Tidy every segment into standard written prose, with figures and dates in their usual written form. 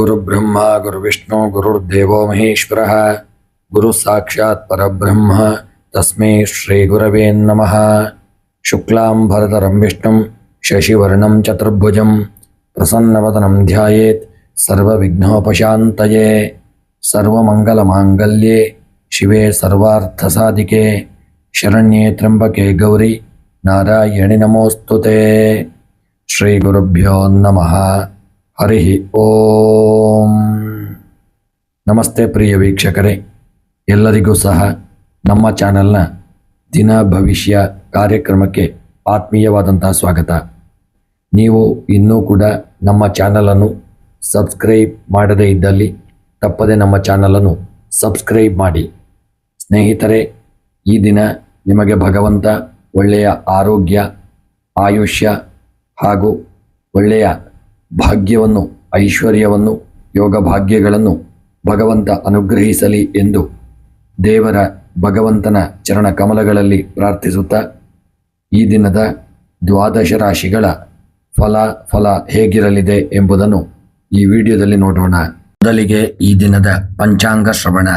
गुरुब्रह्मा गुरुविष्णु गुरुर्देवो महेश्वरः गुरु साक्षात् परब्रह्म तस्मै श्री गुरवे नमः। शुक्लांबरधरं विष्णुं शशिवर्णं चतुर्भुजं प्रसन्नवदनं ध्यायेत् सर्वविघ्नोपशान्तये। सर्वमंगलमांगल्ये शिवे सर्वार्थसाधिके शरण्ये त्र्यंबके गौरी नारायणि नमोस्तुते। श्री गुरुभ्यो नमः। हरि ओम। ನಮಸ್ತೆ ಪ್ರಿಯ ವೀಕ್ಷಕರೇ, ಎಲ್ಲರಿಗೂ ಸಹ ನಮ್ಮ ಚಾನೆಲ್ನ ದಿನ ಭವಿಷ್ಯ ಕಾರ್ಯಕ್ರಮಕ್ಕೆ ಆತ್ಮೀಯವಾದಂತಹ ಸ್ವಾಗತ. ನೀವು ಇನ್ನೂ ಕೂಡ ನಮ್ಮ ಚಾನಲನ್ನು ಸಬ್ಸ್ಕ್ರೈಬ್ ಮಾಡದೇ ಇದ್ದಲ್ಲಿ ತಪ್ಪದೆ ನಮ್ಮ ಚಾನಲನ್ನು ಸಬ್ಸ್ಕ್ರೈಬ್ ಮಾಡಿ. ಸ್ನೇಹಿತರೆ, ಈ ದಿನ ನಿಮಗೆ ಭಗವಂತ ಒಳ್ಳೆಯ ಆರೋಗ್ಯ, ಆಯುಷ್ಯ ಹಾಗೂ ಒಳ್ಳೆಯ ಭಾಗ್ಯವನ್ನು, ಐಶ್ವರ್ಯವನ್ನು, ಯೋಗ ಭಾಗ್ಯಗಳನ್ನು ಭಗವಂತ ಅನುಗ್ರಹಿಸಲಿ ಎಂದು ದೇವರ ಭಗವಂತನ ಚರಣ ಕಮಲಗಳಲ್ಲಿ ಪ್ರಾರ್ಥಿಸುತ್ತಾ ಈ ದಿನದ ದ್ವಾದಶ ರಾಶಿಗಳ ಫಲ ಹೇಗಿರಲಿದೆ ಎಂಬುದನ್ನು ಈ ವಿಡಿಯೋದಲ್ಲಿ ನೋಡೋಣ. ಮೊದಲಿಗೆ ಈ ದಿನದ ಪಂಚಾಂಗ ಶ್ರವಣ.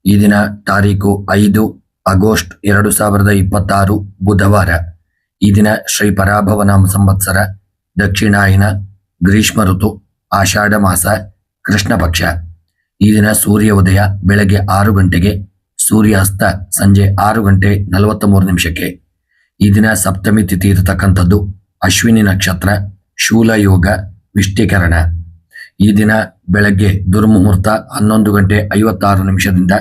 ಈ ದಿನ ತಾರೀಕು 5 ಆಗಸ್ಟ್ 2026 ಬುಧವಾರ. ಈ ದಿನ ಶ್ರೀ ಪರಾಭವನಾಮ ಸಂವತ್ಸರ, ದಕ್ಷಿಣಾಯನ, ಗ್ರೀಷ್ಮ ಋತು, ಆಷಾಢ ಮಾಸ, ಕೃಷ್ಣ ಪಕ್ಷ. ಈ ದಿನ ಸೂರ್ಯ ಉದಯ ಬೆಳಗ್ಗೆ 6 ಗಂಟೆಗೆ, ಸೂರ್ಯಾಸ್ತ ಸಂಜೆ 6 ಗಂಟೆ 43 ನಿಮಿಷಕ್ಕೆ. ಈ ದಿನ ಸಪ್ತಮಿ ತಿಥಿ ಇರತಕ್ಕಂಥದ್ದು ಅಶ್ವಿನಿ ನಕ್ಷತ್ರ, ಶೂಲ ಯೋಗ, ವಿಷ್ಟಿಕರಣ. ಈ ದಿನ ಬೆಳಗ್ಗೆ ದುರ್ಮುಹೂರ್ತ 11 ಗಂಟೆ 56 ನಿಮಿಷದಿಂದ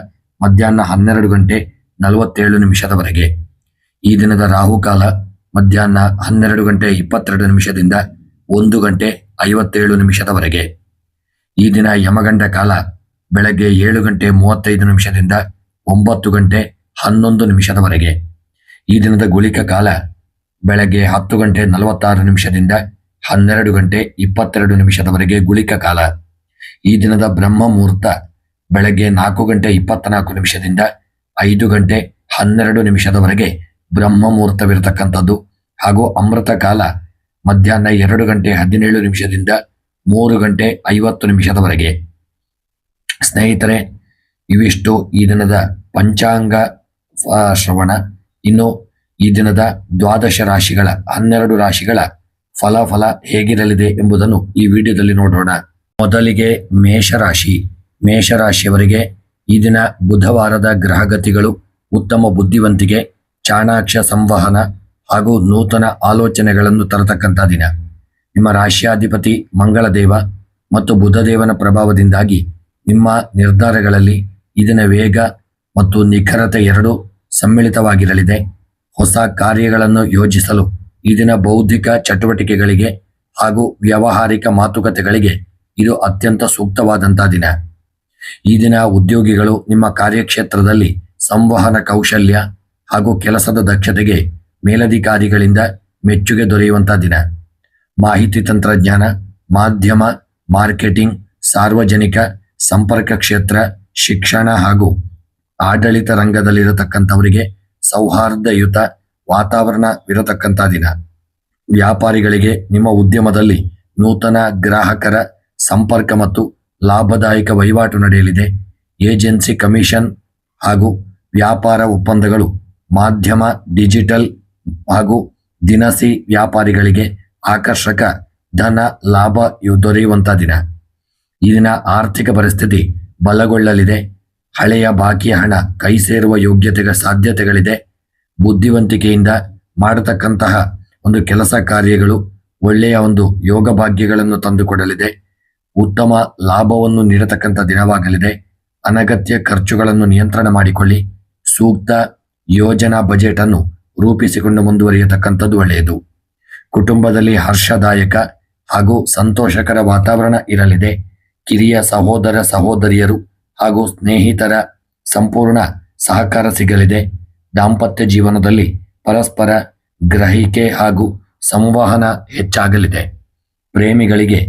ಮಧ್ಯಾಹ್ನ 12 ಗಂಟೆ 47 ನಿಮಿಷದವರೆಗೆ. ಈ ದಿನದ ರಾಹುಕಾಲ ಮಧ್ಯಾಹ್ನ 12 ಗಂಟೆ 22 ನಿಮಿಷದಿಂದ 1 ಗಂಟೆ 57 ನಿಮಿಷದವರೆಗೆ. ಈ ದಿನ ಯಮಗಂಡ ಕಾಲ ಬೆಳಗ್ಗೆ 7 ಗಂಟೆ 35 ನಿಮಿಷದಿಂದ 9 ಗಂಟೆ 11 ನಿಮಿಷದವರೆಗೆ. ಈ ದಿನದ ಗುಳಿಕ ಕಾಲ ಬೆಳಗ್ಗೆ 10 ಗಂಟೆ 46 ನಿಮಿಷದಿಂದ 12 ಗಂಟೆ 22 ನಿಮಿಷದವರೆಗೆ ಗುಳಿಕ ಕಾಲ. ಈ ದಿನದ ಬ್ರಹ್ಮ ಮುಹೂರ್ತ ಬೆಳಗ್ಗೆ 4 ಗಂಟೆ 24 ನಿಮಿಷದಿಂದ 5 ಗಂಟೆ 12 ನಿಮಿಷದವರೆಗೆ ಬ್ರಹ್ಮ ಮುಹೂರ್ತವಿರತಕ್ಕಂಥದ್ದು. ಹಾಗೂ ಅಮೃತ ಕಾಲ ಮಧ್ಯಾಹ್ನ 2 ಗಂಟೆ 17 ನಿಮಿಷದಿಂದ 3 ಗಂಟೆ 50 ನಿಮಿಷದವರೆಗೆ. ಸ್ನೇಹಿತರೆ, ಇವಿಷ್ಟು ಈ ದಿನದ ಪಂಚಾಂಗ ಶ್ರವಣ. ಇನ್ನು ಈ ದಿನದ ದ್ವಾದಶ ರಾಶಿಗಳ 12 ರಾಶಿಗಳ ಫಲ ಹೇಗಿರಲಿದೆ ಎಂಬುದನ್ನು ಈ ವಿಡಿಯೋದಲ್ಲಿ ನೋಡೋಣ. ಮೊದಲಿಗೆ ಮೇಷರಾಶಿ. ಮೇಷರಾಶಿಯವರಿಗೆ ಈ ದಿನ ಬುಧವಾರದ ಗ್ರಹಗತಿಗಳು ಉತ್ತಮ ಬುದ್ಧಿವಂತಿಕೆ, ಚಾಣಾಕ್ಷ ಸಂವಹನ ಹಾಗೂ ನೂತನ ಆಲೋಚನೆಗಳನ್ನು ತರತಕ್ಕಂಥ ದಿನ. ನಿಮ್ಮ ರಾಶಿಯಾಧಿಪತಿ ಮಂಗಳದೇವ ಮತ್ತು ಬುಧದೇವನ ಪ್ರಭಾವದಿಂದಾಗಿ ನಿಮ್ಮ ನಿರ್ಧಾರಗಳಲ್ಲಿ ಈ ದಿನ ವೇಗ ಮತ್ತು ನಿಖರತೆ ಎರಡೂ ಸಮ್ಮಿಳಿತವಾಗಿರಲಿದೆ. ಹೊಸ ಕಾರ್ಯಗಳನ್ನು ಯೋಜಿಸಲು ಈ ದಿನ ಬೌದ್ಧಿಕ ಚಟುವಟಿಕೆಗಳಿಗೆ ಹಾಗೂ ವ್ಯಾವಹಾರಿಕ ಮಾತುಕತೆಗಳಿಗೆ ಇದು ಅತ್ಯಂತ ಸೂಕ್ತವಾದಂಥ ದಿನ. ಈ ದಿನ ಉದ್ಯೋಗಿಗಳು ನಿಮ್ಮ ಕಾರ್ಯಕ್ಷೇತ್ರದಲ್ಲಿ ಸಂವಹನ ಕೌಶಲ್ಯ ಹಾಗೂ ಕೆಲಸದ ದಕ್ಷತೆಗೆ ಮೇಲಧಿಕಾರಿಗಳಿಂದ ಮೆಚ್ಚುಗೆ ದೊರೆಯುವಂಥ ದಿನ. ಮಾಹಿತಿ ತಂತ್ರಜ್ಞಾನ, ಮಾಧ್ಯಮ, ಮಾರ್ಕೆಟಿಂಗ್, ಸಾರ್ವಜನಿಕ ಸಂಪರ್ಕ ಕ್ಷೇತ್ರ, ಶಿಕ್ಷಣ ಹಾಗೂ ಆಡಳಿತ ರಂಗದಲ್ಲಿರತಕ್ಕಂಥವರಿಗೆ ಸೌಹಾರ್ದಯುತ ವಾತಾವರಣವಿರತಕ್ಕಂಥ ದಿನ. ವ್ಯಾಪಾರಿಗಳಿಗೆ ನಿಮ್ಮ ಉದ್ಯಮದಲ್ಲಿ ನೂತನ ಗ್ರಾಹಕರ ಸಂಪರ್ಕ ಮತ್ತು ಲಾಭದಾಯಕ ವಹಿವಾಟು ನಡೆಯಲಿದೆ. ಏಜೆನ್ಸಿ ಕಮಿಷನ್ ಹಾಗೂ ವ್ಯಾಪಾರ ಒಪ್ಪಂದಗಳು, ಮಾಧ್ಯಮ, ಡಿಜಿಟಲ್ ಹಾಗೂ ದಿನಸಿ ವ್ಯಾಪಾರಿಗಳಿಗೆ ಆಕರ್ಷಕ ಧನ ಲಾಭ ದೊರೆಯುವಂಥ ದಿನ. ಈ ದಿನ ಆರ್ಥಿಕ ಪರಿಸ್ಥಿತಿ ಬಲಗೊಳ್ಳಲಿದೆ. ಹಳೆಯ ಬಾಕಿ ಹಣ ಕೈ ಸೇರುವ ಸಾಧ್ಯತೆಗಳಿದೆ. ಬುದ್ಧಿವಂತಿಕೆಯಿಂದ ಮಾಡತಕ್ಕಂತಹ ಒಂದು ಕೆಲಸ ಕಾರ್ಯಗಳು ಒಳ್ಳೆಯ ಒಂದು ಯೋಗ ಭಾಗ್ಯಗಳನ್ನು ತಂದುಕೊಡಲಿದೆ. ಉತ್ತಮ ಲಾಭವನ್ನು ನೀಡತಕ್ಕಂಥ ದಿನವಾಗಲಿದೆ. ಅನಗತ್ಯ ಖರ್ಚುಗಳನ್ನು ನಿಯಂತ್ರಣ ಮಾಡಿಕೊಳ್ಳಿ. ಸೂಕ್ತ ಯೋಜನಾ ಬಜೆಟ್ ಅನ್ನು ರೂಪಿಸಿಕೊಂಡು ಮುಂದುವರಿಯತಕ್ಕಂಥದ್ದು ಒಳ್ಳೆಯದು. ಕುಟುಂಬದಲ್ಲಿ ಹರ್ಷದಾಯಕ ಹಾಗೂ ಸಂತೋಷಕರ ವಾತಾವರಣ ಇರಲಿದೆ. ಕಿರಿಯ ಸಹೋದರ ಸಹೋದರಿಯರು ಹಾಗೂ ಸ್ನೇಹಿತರ ಸಂಪೂರ್ಣ ಸಹಕಾರ ಸಿಗಲಿದೆ. ದಾಂಪತ್ಯ ಜೀವನದಲ್ಲಿ ಪರಸ್ಪರ ಗ್ರಹಿಕೆ ಹಾಗೂ ಸಂವಹನ ಹೆಚ್ಚಾಗಲಿದೆ. ಪ್ರೇಮಿಗಳಿಗೆ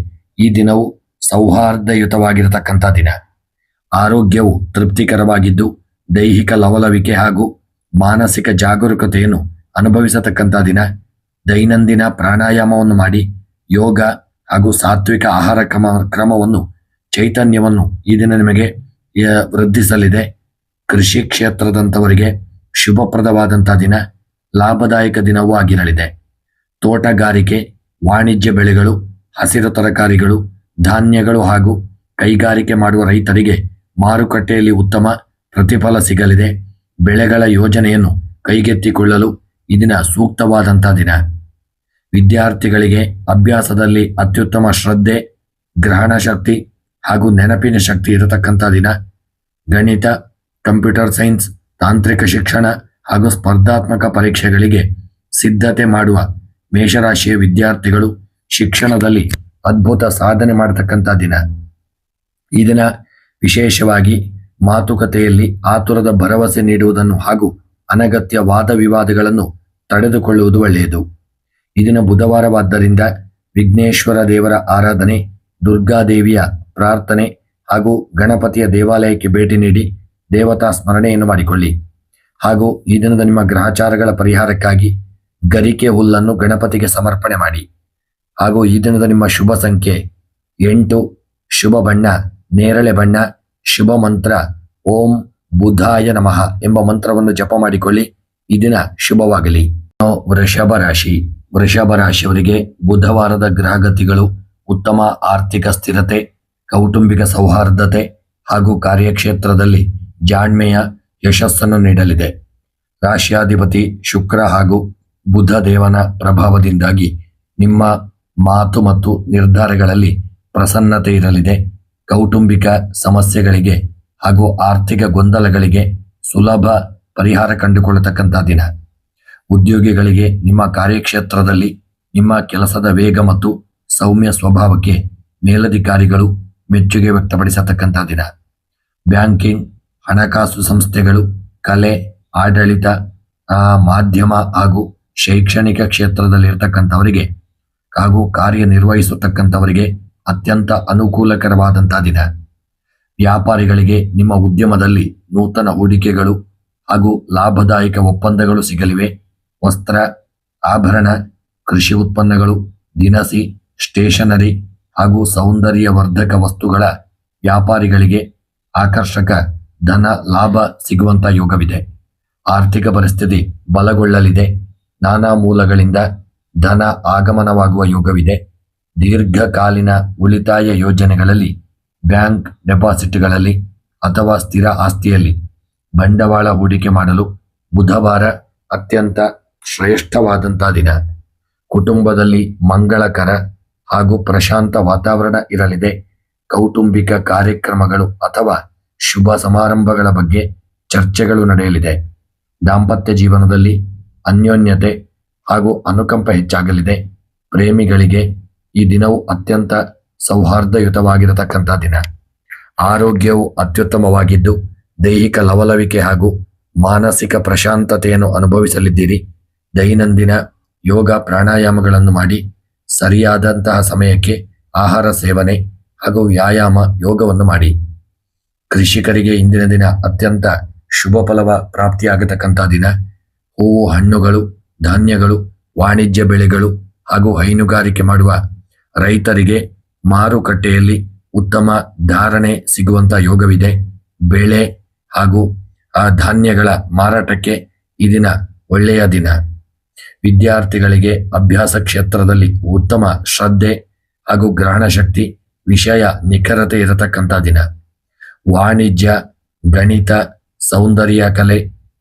ಈ ದಿನವು ಸೌಹಾರ್ದಯುತವಾಗಿರತಕ್ಕಂಥ ದಿನ. ಆರೋಗ್ಯವು ತೃಪ್ತಿಕರವಾಗಿದ್ದು ದೈಹಿಕ ಲವಲವಿಕೆ ಹಾಗೂ ಮಾನಸಿಕ ಜಾಗರೂಕತೆಯನ್ನು ಅನುಭವಿಸತಕ್ಕಂಥ ದಿನ. ದೈನಂದಿನ ಪ್ರಾಣಾಯಾಮವನ್ನು ಮಾಡಿ ಯೋಗ ಹಾಗೂ ಸಾತ್ವಿಕ ಆಹಾರ ಕ್ರಮವನ್ನು ಚೈತನ್ಯವನ್ನು ಈ ದಿನ ನಿಮಗೆ ವೃದ್ಧಿಸಲಿದೆ. ಕೃಷಿ ಕ್ಷೇತ್ರದಂಥವರಿಗೆ ಶುಭಪ್ರದವಾದಂಥ ದಿನ, ಲಾಭದಾಯಕ ದಿನವೂ ಆಗಿರಲಿದೆ. ತೋಟಗಾರಿಕೆ, ವಾಣಿಜ್ಯ ಬೆಳೆಗಳು, ಹಸಿರು ತರಕಾರಿಗಳು, ಧಾನ್ಯಗಳು ಹಾಗೂ ಕೈಗಾರಿಕೆ ಮಾಡುವ ರೈತರಿಗೆ ಮಾರುಕಟ್ಟೆಯಲ್ಲಿ ಉತ್ತಮ ಪ್ರತಿಫಲ ಸಿಗಲಿದೆ. ಬೆಳೆಗಳ ಯೋಜನೆಯನ್ನು ಕೈಗೆತ್ತಿಕೊಳ್ಳಲು ಈ ದಿನ ಸೂಕ್ತವಾದಂಥ ದಿನ. ವಿದ್ಯಾರ್ಥಿಗಳಿಗೆ ಅಭ್ಯಾಸದಲ್ಲಿ ಅತ್ಯುತ್ತಮ ಶ್ರದ್ಧೆ, ಗ್ರಹಣ ಶಕ್ತಿ ಹಾಗೂ ನೆನಪಿನ ಶಕ್ತಿ ಇರತಕ್ಕಂಥ ದಿನ. ಗಣಿತ, ಕಂಪ್ಯೂಟರ್ ಸೈನ್ಸ್, ತಾಂತ್ರಿಕ ಶಿಕ್ಷಣ ಹಾಗೂ ಸ್ಪರ್ಧಾತ್ಮಕ ಪರೀಕ್ಷೆಗಳಿಗೆ ಸಿದ್ಧತೆ ಮಾಡುವ ಮೇಷರಾಶಿಯ ವಿದ್ಯಾರ್ಥಿಗಳು ಶಿಕ್ಷಣದಲ್ಲಿ ಅದ್ಭುತ ಸಾಧನೆ ಮಾಡತಕ್ಕಂಥ ದಿನ. ಈ ದಿನ ವಿಶೇಷವಾಗಿ ಮಾತುಕತೆಯಲ್ಲಿ ಆತುರದ ಭರವಸೆ ನೀಡುವುದನ್ನು ಹಾಗೂ ಅನಗತ್ಯ ವಾದ ವಿವಾದಗಳನ್ನು ತಡೆದುಕೊಳ್ಳುವುದು ಒಳ್ಳೆಯದು. ಈ ದಿನ ಬುಧವಾರವಾದ್ದರಿಂದ ವಿಘ್ನೇಶ್ವರ ದೇವರ ಆರಾಧನೆ, ದುರ್ಗಾದೇವಿಯ ಪ್ರಾರ್ಥನೆ ಹಾಗೂ ಗಣಪತಿಯ ದೇವಾಲಯಕ್ಕೆ ಭೇಟಿ ನೀಡಿ ದೇವತಾ ಸ್ಮರಣೆಯನ್ನು ಮಾಡಿಕೊಳ್ಳಿ. ಹಾಗೂ ಈ ದಿನದ ನಿಮ್ಮ ಗ್ರಹಚಾರಗಳ ಪರಿಹಾರಕ್ಕಾಗಿ ಗರಿಕೆ ಹುಲ್ಲನ್ನು ಗಣಪತಿಗೆ ಸಮರ್ಪಣೆ ಮಾಡಿ. ಹಾಗೂ ಈ ದಿನದ ನಿಮ್ಮ ಶುಭ ಸಂಖ್ಯೆ 8, ಶುಭ ಬಣ್ಣ ನೇರಳೆ ಬಣ್ಣ, ಶುಭ ಮಂತ್ರ ಓಂ ಬುಧಾಯ ನಮಃ ಎಂಬ ಮಂತ್ರವನ್ನು ಜಪ ಮಾಡಿಕೊಳ್ಳಿ. ಈ ದಿನ ಶುಭವಾಗಲಿ. ವೃಷಭ ರಾಶಿ. ವೃಷಭ ರಾಶಿಯವರಿಗೆ ಬುಧವಾರದ ಗ್ರಹಗತಿಗಳು ಉತ್ತಮ ಆರ್ಥಿಕ ಸ್ಥಿರತೆ, ಕೌಟುಂಬಿಕ ಸೌಹಾರ್ದತೆ ಹಾಗೂ ಕಾರ್ಯಕ್ಷೇತ್ರದಲ್ಲಿ ಜಾಣ್ಮೆಯ ಯಶಸ್ಸನ್ನು ನೀಡಲಿದೆ. ರಾಶಿಯಾಧಿಪತಿ ಶುಕ್ರ ಹಾಗೂ ಬುಧ ದೇವನ ಪ್ರಭಾವದಿಂದಾಗಿ ನಿಮ್ಮ ಮಾತು ಮತ್ತು ನಿರ್ಧಾರಗಳಲ್ಲಿ ಪ್ರಸನ್ನತೆ ಇರಲಿದೆ. ಕೌಟುಂಬಿಕ ಸಮಸ್ಯೆಗಳಿಗೆ ಹಾಗೂ ಆರ್ಥಿಕ ಗೊಂದಲಗಳಿಗೆ ಸುಲಭ ಪರಿಹಾರ ಕಂಡುಕೊಳ್ಳತಕ್ಕಂಥ ದಿನ. ಉದ್ಯೋಗಿಗಳಿಗೆ ನಿಮ್ಮ ಕಾರ್ಯಕ್ಷೇತ್ರದಲ್ಲಿ ನಿಮ್ಮ ಕೆಲಸದ ವೇಗ ಮತ್ತು ಸೌಮ್ಯ ಸ್ವಭಾವಕ್ಕೆ ಮೇಲಧಿಕಾರಿಗಳು ಮೆಚ್ಚುಗೆ ವ್ಯಕ್ತಪಡಿಸತಕ್ಕಂಥ ದಿನ. ಬ್ಯಾಂಕಿಂಗ್, ಹಣಕಾಸು ಸಂಸ್ಥೆಗಳು, ಕಲೆ, ಆಡಳಿತ, ಮಾಧ್ಯಮ ಹಾಗೂ ಶೈಕ್ಷಣಿಕ ಕ್ಷೇತ್ರದಲ್ಲಿರ್ತಕ್ಕಂಥವರಿಗೆ ಹಾಗೂ ಕಾರ್ಯನಿರ್ವಹಿಸತಕ್ಕಂಥವರಿಗೆ ಅತ್ಯಂತ ಅನುಕೂಲಕರವಾದಂಥ ದಿನ. ವ್ಯಾಪಾರಿಗಳಿಗೆ ನಿಮ್ಮ ಉದ್ಯಮದಲ್ಲಿ ನೂತನ ಹೂಡಿಕೆಗಳು ಹಾಗೂ ಲಾಭದಾಯಕ ಒಪ್ಪಂದಗಳು ಸಿಗಲಿವೆ. ವಸ್ತ್ರ, ಆಭರಣ, ಕೃಷಿ ಉತ್ಪನ್ನಗಳು, ದಿನಸಿ, ಸ್ಟೇಷನರಿ ಹಾಗೂ ಸೌಂದರ್ಯವರ್ಧಕ ವಸ್ತುಗಳ ವ್ಯಾಪಾರಿಗಳಿಗೆ ಆಕರ್ಷಕ ಧನ ಲಾಭ ಸಿಗುವಂಥ ಯೋಗವಿದೆ. ಆರ್ಥಿಕ ಪರಿಸ್ಥಿತಿ ಬಲಗೊಳ್ಳಲಿದೆ. ನಾನಾ ಮೂಲಗಳಿಂದ ಧನ ಆಗಮನವಾಗುವ ಯೋಗವಿದೆ. ದೀರ್ಘಕಾಲೀನ ಉಳಿತಾಯ ಯೋಜನೆಗಳಲ್ಲಿ, ಬ್ಯಾಂಕ್ ಡೆಪಾಸಿಟ್ಗಳಲ್ಲಿ ಅಥವಾ ಸ್ಥಿರ ಆಸ್ತಿಯಲ್ಲಿ ಬಂಡವಾಳ ಹೂಡಿಕೆ ಮಾಡಲು ಬುಧವಾರ ಅತ್ಯಂತ ಶ್ರೇಷ್ಠವಾದಂಥ ದಿನ. ಕುಟುಂಬದಲ್ಲಿ ಮಂಗಳಕರ ಹಾಗೂ ಪ್ರಶಾಂತ ವಾತಾವರಣ ಇರಲಿದೆ. ಕೌಟುಂಬಿಕ ಕಾರ್ಯಕ್ರಮಗಳು ಅಥವಾ ಶುಭ ಸಮಾರಂಭಗಳ ಬಗ್ಗೆ ಚರ್ಚೆಗಳು ನಡೆಯಲಿದೆ. ದಾಂಪತ್ಯ ಜೀವನದಲ್ಲಿ ಅನ್ಯೋನ್ಯತೆ ಹಾಗೂ ಅನುಕಂಪ ಹೆಚ್ಚಾಗಲಿದೆ. ಪ್ರೇಮಿಗಳಿಗೆ ಈ ದಿನವು ಅತ್ಯಂತ ಸೌಹಾರ್ದಯುತವಾಗಿರತಕ್ಕಂಥ ದಿನ. ಆರೋಗ್ಯವು ಅತ್ಯುತ್ತಮವಾಗಿದ್ದು ದೈಹಿಕ ಲವಲವಿಕೆ ಹಾಗೂ ಮಾನಸಿಕ ಪ್ರಶಾಂತತೆಯನ್ನು ಅನುಭವಿಸಲಿದ್ದೀರಿ. ದೈನಂದಿನ ಯೋಗ ಪ್ರಾಣಾಯಾಮಗಳನ್ನು ಮಾಡಿ ಸರಿಯಾದಂತಹ ಸಮಯಕ್ಕೆ ಆಹಾರ ಸೇವನೆ ಹಾಗೂ ವ್ಯಾಯಾಮ ಯೋಗವನ್ನು ಮಾಡಿ. ಕೃಷಿಕರಿಗೆ ಇಂದಿನ ದಿನ ಅತ್ಯಂತ ಶುಭ ಫಲವ ಪ್ರಾಪ್ತಿಯಾಗತಕ್ಕಂಥ ದಿನ. ಹೂವು, ಹಣ್ಣುಗಳು, ಧಾನ್ಯಗಳು, ವಾಣಿಜ್ಯ ಬೆಳೆಗಳು ಹಾಗೂ ಹೈನುಗಾರಿಕೆ ಮಾಡುವ ರೈತರಿಗೆ ಮಾರುಕಟ್ಟೆಯಲ್ಲಿ ಉತ್ತಮ ಧಾರಣೆ ಸಿಗುವಂಥ ಯೋಗವಿದೆ. ಬೆಳೆ ಹಾಗೂ ಧಾನ್ಯಗಳ ಮಾರಾಟಕ್ಕೆ ಈ ದಿನ ಒಳ್ಳೆಯ ದಿನ. ವಿದ್ಯಾರ್ಥಿಗಳಿಗೆ ಅಭ್ಯಾಸ ಕ್ಷೇತ್ರದಲ್ಲಿ ಉತ್ತಮ ಶ್ರದ್ಧೆ ಹಾಗೂ ಗ್ರಹಣ ಶಕ್ತಿ, ವಿಷಯ ನಿಖರತೆ ಇರತಕ್ಕಂಥ ದಿನ. ವಾಣಿಜ್ಯ, ಗಣಿತ, ಸೌಂದರ್ಯ ಕಲೆ,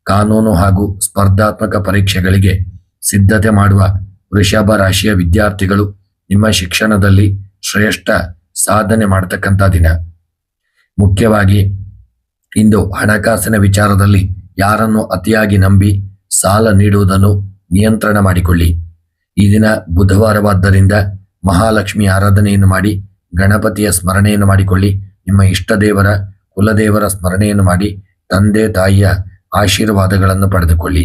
ಕಾನೂನು ಹಾಗೂ ಸ್ಪರ್ಧಾತ್ಮಕ ಪರೀಕ್ಷೆಗಳಿಗೆ ಸಿದ್ಧತೆ ಮಾಡುವ ವೃಷಭ ರಾಶಿಯ ವಿದ್ಯಾರ್ಥಿಗಳು ನಿಮ್ಮ ಶಿಕ್ಷಣದಲ್ಲಿ ಶ್ರೇಷ್ಠ ಸಾಧನೆ ಮಾಡತಕ್ಕಂಥ ದಿನ. ಮುಖ್ಯವಾಗಿ ಇಂದು ಹಣಕಾಸಿನ ವಿಚಾರದಲ್ಲಿ ಯಾರನ್ನು ಅತಿಯಾಗಿ ನಂಬಿ ಸಾಲ ನೀಡುವುದನ್ನು ನಿಯಂತ್ರಣ ಮಾಡಿಕೊಳ್ಳಿ. ಈ ದಿನ ಬುಧವಾರವಾದ್ದರಿಂದ ಮಹಾಲಕ್ಷ್ಮಿ ಆರಾಧನೆಯನ್ನು ಮಾಡಿ ಗಣಪತಿಯ ಸ್ಮರಣೆಯನ್ನು ಮಾಡಿಕೊಳ್ಳಿ. ನಿಮ್ಮ ಇಷ್ಟ ದೇವರ, ಕುಲದೇವರ ಸ್ಮರಣೆಯನ್ನು ಮಾಡಿ ತಂದೆ ತಾಯಿಯ ಆಶೀರ್ವಾದಗಳನ್ನು ಪಡೆದುಕೊಳ್ಳಿ.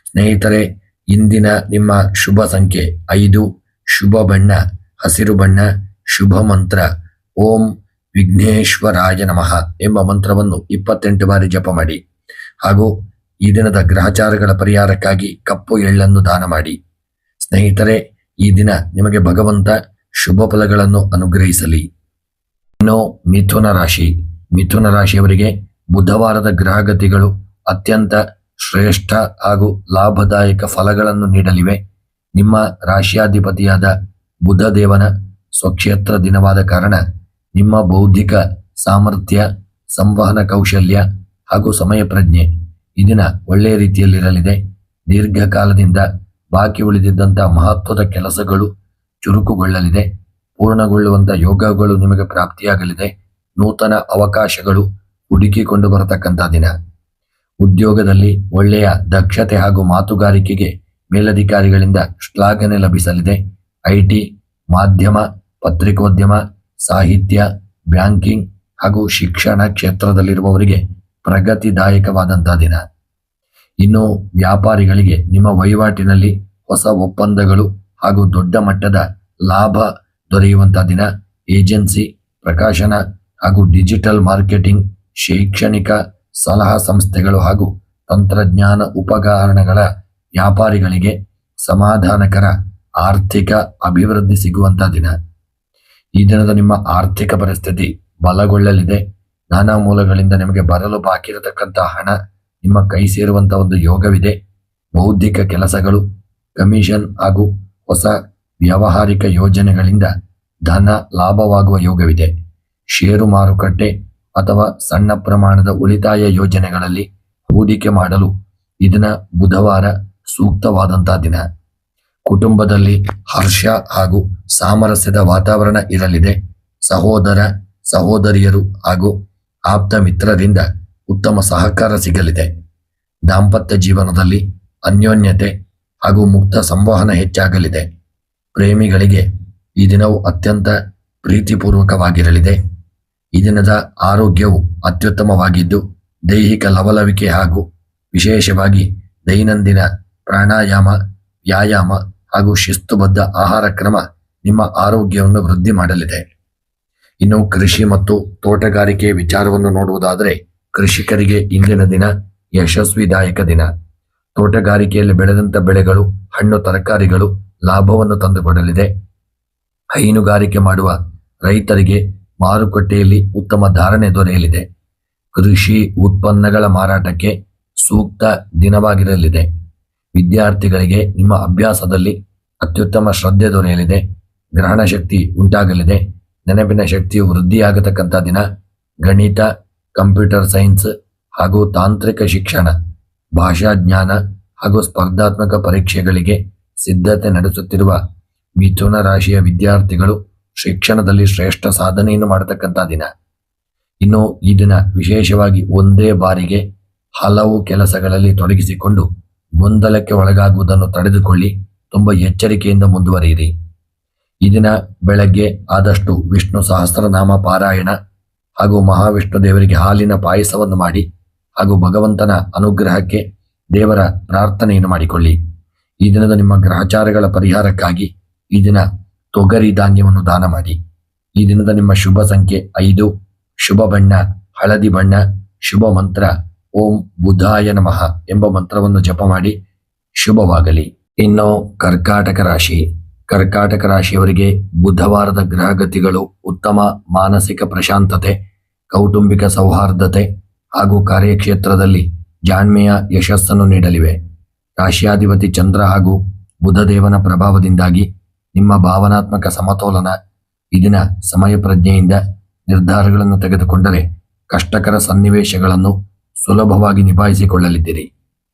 ಸ್ನೇಹಿತರೆ, ಇಂದಿನ ನಿಮ್ಮ ಶುಭ ಸಂಖ್ಯೆ 5, ಶುಭ ಬಣ್ಣ ಹಸಿರು ಬಣ್ಣ, ಶುಭ ಮಂತ್ರ ಓಂ ವಿಘ್ನೇಶ್ವರಾಯ ನಮಃ ಎಂಬ ಮಂತ್ರವನ್ನು 28 ಬಾರಿ ಜಪ ಮಾಡಿ. ಹಾಗೂ ಈ ದಿನದ ಗ್ರಹಚಾರಗಳ ಪರಿಹಾರಕ್ಕಾಗಿ ಕಪ್ಪು ಎಳ್ಳನ್ನು ದಾನ ಮಾಡಿ. ಸ್ನೇಹಿತರೆ, ಈ ದಿನ ನಿಮಗೆ ಭಗವಂತ ಶುಭ ಫಲಗಳನ್ನು ಅನುಗ್ರಹಿಸಲಿ. ಇನ್ನು ಮಿಥುನ ರಾಶಿಯವರಿಗೆ ಬುಧವಾರದ ಗ್ರಹಗತಿಗಳು ಅತ್ಯಂತ ಶ್ರೇಷ್ಠ ಹಾಗೂ ಲಾಭದಾಯಕ ಫಲಗಳನ್ನು ನೀಡಲಿವೆ. ನಿಮ್ಮ ರಾಶಿಯಾಧಿಪತಿಯಾದ ಬುಧ ದೇವನ ಸ್ವಕ್ಷೇತ್ರ ದಿನವಾದ ಕಾರಣ ನಿಮ್ಮ ಬೌದ್ಧಿಕ ಸಾಮರ್ಥ್ಯ, ಸಂವಹನ ಕೌಶಲ್ಯ ಹಾಗೂ ಸಮಯ ಪ್ರಜ್ಞೆ ಈ ದಿನ ಒಳ್ಳೆಯ ರೀತಿಯಲ್ಲಿರಲಿದೆ. ದೀರ್ಘಕಾಲದಿಂದ ಬಾಕಿ ಉಳಿದಿದ್ದಂಥ ಮಹತ್ವದ ಕೆಲಸಗಳು ಚುರುಕುಗೊಳ್ಳಲಿದೆ. ಪೂರ್ಣಗೊಳ್ಳುವಂಥ ಯೋಗಗಳು ನಿಮಗೆ ಪ್ರಾಪ್ತಿಯಾಗಲಿದೆ. ನೂತನ ಅವಕಾಶಗಳು ಹುಡುಕಿಕೊಂಡು ಬರತಕ್ಕಂಥ ದಿನ. ಉದ್ಯೋಗದಲ್ಲಿ ಒಳ್ಳೆಯ ದಕ್ಷತೆ ಹಾಗೂ ಮಾತುಗಾರಿಕೆಗೆ ಮೇಲಧಿಕಾರಿಗಳಿಂದ ಶ್ಲಾಘನೆ ಲಭಿಸಲಿದೆ. ಐಟಿ, ಮಾಧ್ಯಮ, ಪತ್ರಿಕೋದ್ಯಮ, ಸಾಹಿತ್ಯ, ಬ್ಯಾಂಕಿಂಗ್ ಹಾಗೂ ಶಿಕ್ಷಣ ಕ್ಷೇತ್ರದಲ್ಲಿರುವವರಿಗೆ ಪ್ರಗತಿದಾಯಕವಾದಂಥ ದಿನ. ಇನ್ನು ವ್ಯಾಪಾರಿಗಳಿಗೆ ನಿಮ್ಮ ವಹಿವಾಟಿನಲ್ಲಿ ಹೊಸ ಒಪ್ಪಂದಗಳು ಹಾಗೂ ದೊಡ್ಡ ಮಟ್ಟದ ಲಾಭ ದೊರೆಯುವಂಥ ದಿನ. ಏಜೆನ್ಸಿ, ಪ್ರಕಾಶನ ಹಾಗೂ ಡಿಜಿಟಲ್ ಮಾರ್ಕೆಟಿಂಗ್, ಶೈಕ್ಷಣಿಕ ಸಲಹಾ ಸಂಸ್ಥೆಗಳು ಹಾಗೂ ತಂತ್ರಜ್ಞಾನ ಉಪಕರಣಗಳ ವ್ಯಾಪಾರಿಗಳಿಗೆ ಸಮಾಧಾನಕರ ಆರ್ಥಿಕ ಅಭಿವೃದ್ಧಿ ಸಿಗುವಂಥ ದಿನ. ಈ ದಿನದ ನಿಮ್ಮ ಆರ್ಥಿಕ ಪರಿಸ್ಥಿತಿ ಬಲಗೊಳ್ಳಲಿದೆ. ನಾನಾ ಮೂಲಗಳಿಂದ ನಿಮಗೆ ಬರಲು ಬಾಕಿ ಇರತಕ್ಕಂಥ ಹಣ ನಿಮ್ಮ ಕೈ ಸೇರುವಂಥ ಒಂದು ಯೋಗವಿದೆ. ಬೌದ್ಧಿಕ ಕೆಲಸಗಳು, ಕಮಿಷನ್ ಹಾಗೂ ಹೊಸ ವ್ಯಾವಹಾರಿಕ ಯೋಜನೆಗಳಿಂದ ಧನ ಲಾಭವಾಗುವ ಯೋಗವಿದೆ. ಷೇರು ಮಾರುಕಟ್ಟೆ ಅಥವಾ ಸಣ್ಣ ಪ್ರಮಾಣದ ಉಳಿತಾಯ ಯೋಜನೆಗಳಲ್ಲಿ ಹೂಡಿಕೆ ಮಾಡಲು ಇದನ್ನ ಬುಧವಾರ ಸೂಕ್ತವಾದಂಥ ದಿನ. ಕುಟುಂಬದಲ್ಲಿ ಹರ್ಷ ಹಾಗೂ ಸಾಮರಸ್ಯದ ವಾತಾವರಣ ಇರಲಿದೆ. ಸಹೋದರ ಸಹೋದರಿಯರು ಹಾಗೂ ಆಪ್ತ ಮಿತ್ರರಿಂದ ಉತ್ತಮ ಸಹಕಾರ ಸಿಗಲಿದೆ. ದಾಂಪತ್ಯ ಜೀವನದಲ್ಲಿ ಅನ್ಯೋನ್ಯತೆ ಹಾಗೂ ಮುಕ್ತ ಸಂವಹನ ಹೆಚ್ಚಾಗಲಿದೆ. ಪ್ರೇಮಿಗಳಿಗೆ ಈ ದಿನವು ಅತ್ಯಂತ ಪ್ರೀತಿಪೂರ್ವಕವಾಗಿರಲಿದೆ. ಈ ದಿನದ ಆರೋಗ್ಯವು ಅತ್ಯುತ್ತಮವಾಗಿದ್ದು ದೈಹಿಕ ಲವಲವಿಕೆ ಹಾಗೂ ವಿಶೇಷವಾಗಿ ದೈನಂದಿನ ಪ್ರಾಣಾಯಾಮ, ವ್ಯಾಯಾಮ ಹಾಗೂ ಶಿಸ್ತುಬದ್ಧ ಆಹಾರ ಕ್ರಮ ನಿಮ್ಮ ಆರೋಗ್ಯವನ್ನು ವೃದ್ಧಿ ಮಾಡಲಿದೆ. ಇನ್ನು ಕೃಷಿ ಮತ್ತು ತೋಟಗಾರಿಕೆ ವಿಚಾರವನ್ನು ನೋಡುವುದಾದರೆ ಕೃಷಿಕರಿಗೆ ಇಂದಿನ ದಿನ ಯಶಸ್ವಿದಾಯಕ ದಿನ. ತೋಟಗಾರಿಕೆಯಲ್ಲಿ ಬೆಳೆದಂಥ ಬೆಳೆಗಳು, ಹಣ್ಣು ತರಕಾರಿಗಳು ಲಾಭವನ್ನು ತಂದುಕೊಡಲಿದೆ. ಹೈನುಗಾರಿಕೆ ಮಾಡುವ ರೈತರಿಗೆ ಮಾರುಕಟ್ಟೆಯಲ್ಲಿ ಉತ್ತಮ ಧಾರಣೆ ದೊರೆಯಲಿದೆ. ಕೃಷಿ ಉತ್ಪನ್ನಗಳ ಮಾರಾಟಕ್ಕೆ ಸೂಕ್ತ ದಿನವಾಗಿರಲಿದೆ. ವಿದ್ಯಾರ್ಥಿಗಳಿಗೆ ನಿಮ್ಮ ಅಭ್ಯಾಸದಲ್ಲಿ ಅತ್ಯುತ್ತಮ ಶ್ರದ್ಧೆ ದೊರೆಯಲಿದೆ. ಗ್ರಹಣ ಶಕ್ತಿ ಉಂಟಾಗಲಿದೆ. ನೆನಪಿನ ಶಕ್ತಿಯು ವೃದ್ಧಿಯಾಗತಕ್ಕಂಥ ದಿನ. ಗಣಿತ, ಕಂಪ್ಯೂಟರ್ ಸೈನ್ಸ್ ಹಾಗೂ ತಾಂತ್ರಿಕ ಶಿಕ್ಷಣ, ಭಾಷಾ ಜ್ಞಾನ ಹಾಗೂ ಸ್ಪರ್ಧಾತ್ಮಕ ಪರೀಕ್ಷೆಗಳಿಗೆ ಸಿದ್ಧತೆ ನಡೆಸುತ್ತಿರುವ ಮಿಥುನ ರಾಶಿಯ ವಿದ್ಯಾರ್ಥಿಗಳು ಶಿಕ್ಷಣದಲ್ಲಿ ಶ್ರೇಷ್ಠ ಸಾಧನೆಯನ್ನು ಮಾಡತಕ್ಕಂಥ ದಿನ. ಇನ್ನು ಈ ದಿನ ವಿಶೇಷವಾಗಿ ಒಂದೇ ಬಾರಿಗೆ ಹಲವು ಕೆಲಸಗಳಲ್ಲಿ ತೊಡಗಿಸಿಕೊಂಡು ಗೊಂದಲಕ್ಕೆ ಒಳಗಾಗುವುದನ್ನು ತಡೆದುಕೊಳ್ಳಿ. ತುಂಬ ಎಚ್ಚರಿಕೆಯಿಂದ ಮುಂದುವರಿಯಿರಿ. ಈ ದಿನ ಬೆಳಗ್ಗೆ ಆದಷ್ಟು ವಿಷ್ಣು ಸಹಸ್ರನಾಮ ಪಾರಾಯಣ ಹಾಗೂ ಮಹಾವಿಷ್ಣು ದೇವರಿಗೆ ಹಾಲಿನ ಪಾಯಸವನ್ನು ಮಾಡಿ ಹಾಗೂ ಭಗವಂತನ ಅನುಗ್ರಹಕ್ಕೆ ದೇವರ ಪ್ರಾರ್ಥನೆಯನ್ನು ಮಾಡಿಕೊಳ್ಳಿ. ಈ ದಿನದ ನಿಮ್ಮ ಗ್ರಹಚಾರಗಳ ಪರಿಹಾರಕ್ಕಾಗಿ ಈ ದಿನ ತೊಗರಿ ಧಾನ್ಯವನ್ನು ದಾನ ಮಾಡಿ. ಈ ದಿನದ ನಿಮ್ಮ ಶುಭ ಸಂಖ್ಯೆ 5, ಶುಭ ಬಣ್ಣ ಹಳದಿ ಬಣ್ಣ, ಶುಭ ಮಂತ್ರ ಓಂ ಬುಧಾಯ ನಮಃ ಎಂಬ ಮಂತ್ರವನ್ನು ಜಪ ಮಾಡಿ. ಶುಭವಾಗಲಿ. ಇನ್ನು ಕರ್ಕಾಟಕ ರಾಶಿಯವರಿಗೆ ಬುಧವಾರದ ಗ್ರಹಗತಿಗಳು ಉತ್ತಮ ಮಾನಸಿಕ ಪ್ರಶಾಂತತೆ, ಕೌಟುಂಬಿಕ ಸೌಹಾರ್ದತೆ ಹಾಗೂ ಕಾರ್ಯಕ್ಷೇತ್ರದಲ್ಲಿ ಜಾಣ್ಮೆಯ ಯಶಸ್ಸನ್ನು ನೀಡಲಿವೆ. ರಾಶಿಯಾಧಿಪತಿ ಚಂದ್ರ ಹಾಗೂ ಬುಧದೇವನ ಪ್ರಭಾವದಿಂದಾಗಿ ನಿಮ್ಮ ಭಾವನಾತ್ಮಕ ಸಮತೋಲನ ಈ ದಿನ ಸಮಯ ಪ್ರಜ್ಞೆಯಿಂದ ನಿರ್ಧಾರಗಳನ್ನು ತೆಗೆದುಕೊಂಡರೆ ಕಷ್ಟಕರ ಸನ್ನಿವೇಶಗಳನ್ನು ಸುಲಭವಾಗಿ ನಿಭಾಯಿಸಿಕೊಳ್ಳಲಿದ್ದೀರಿ.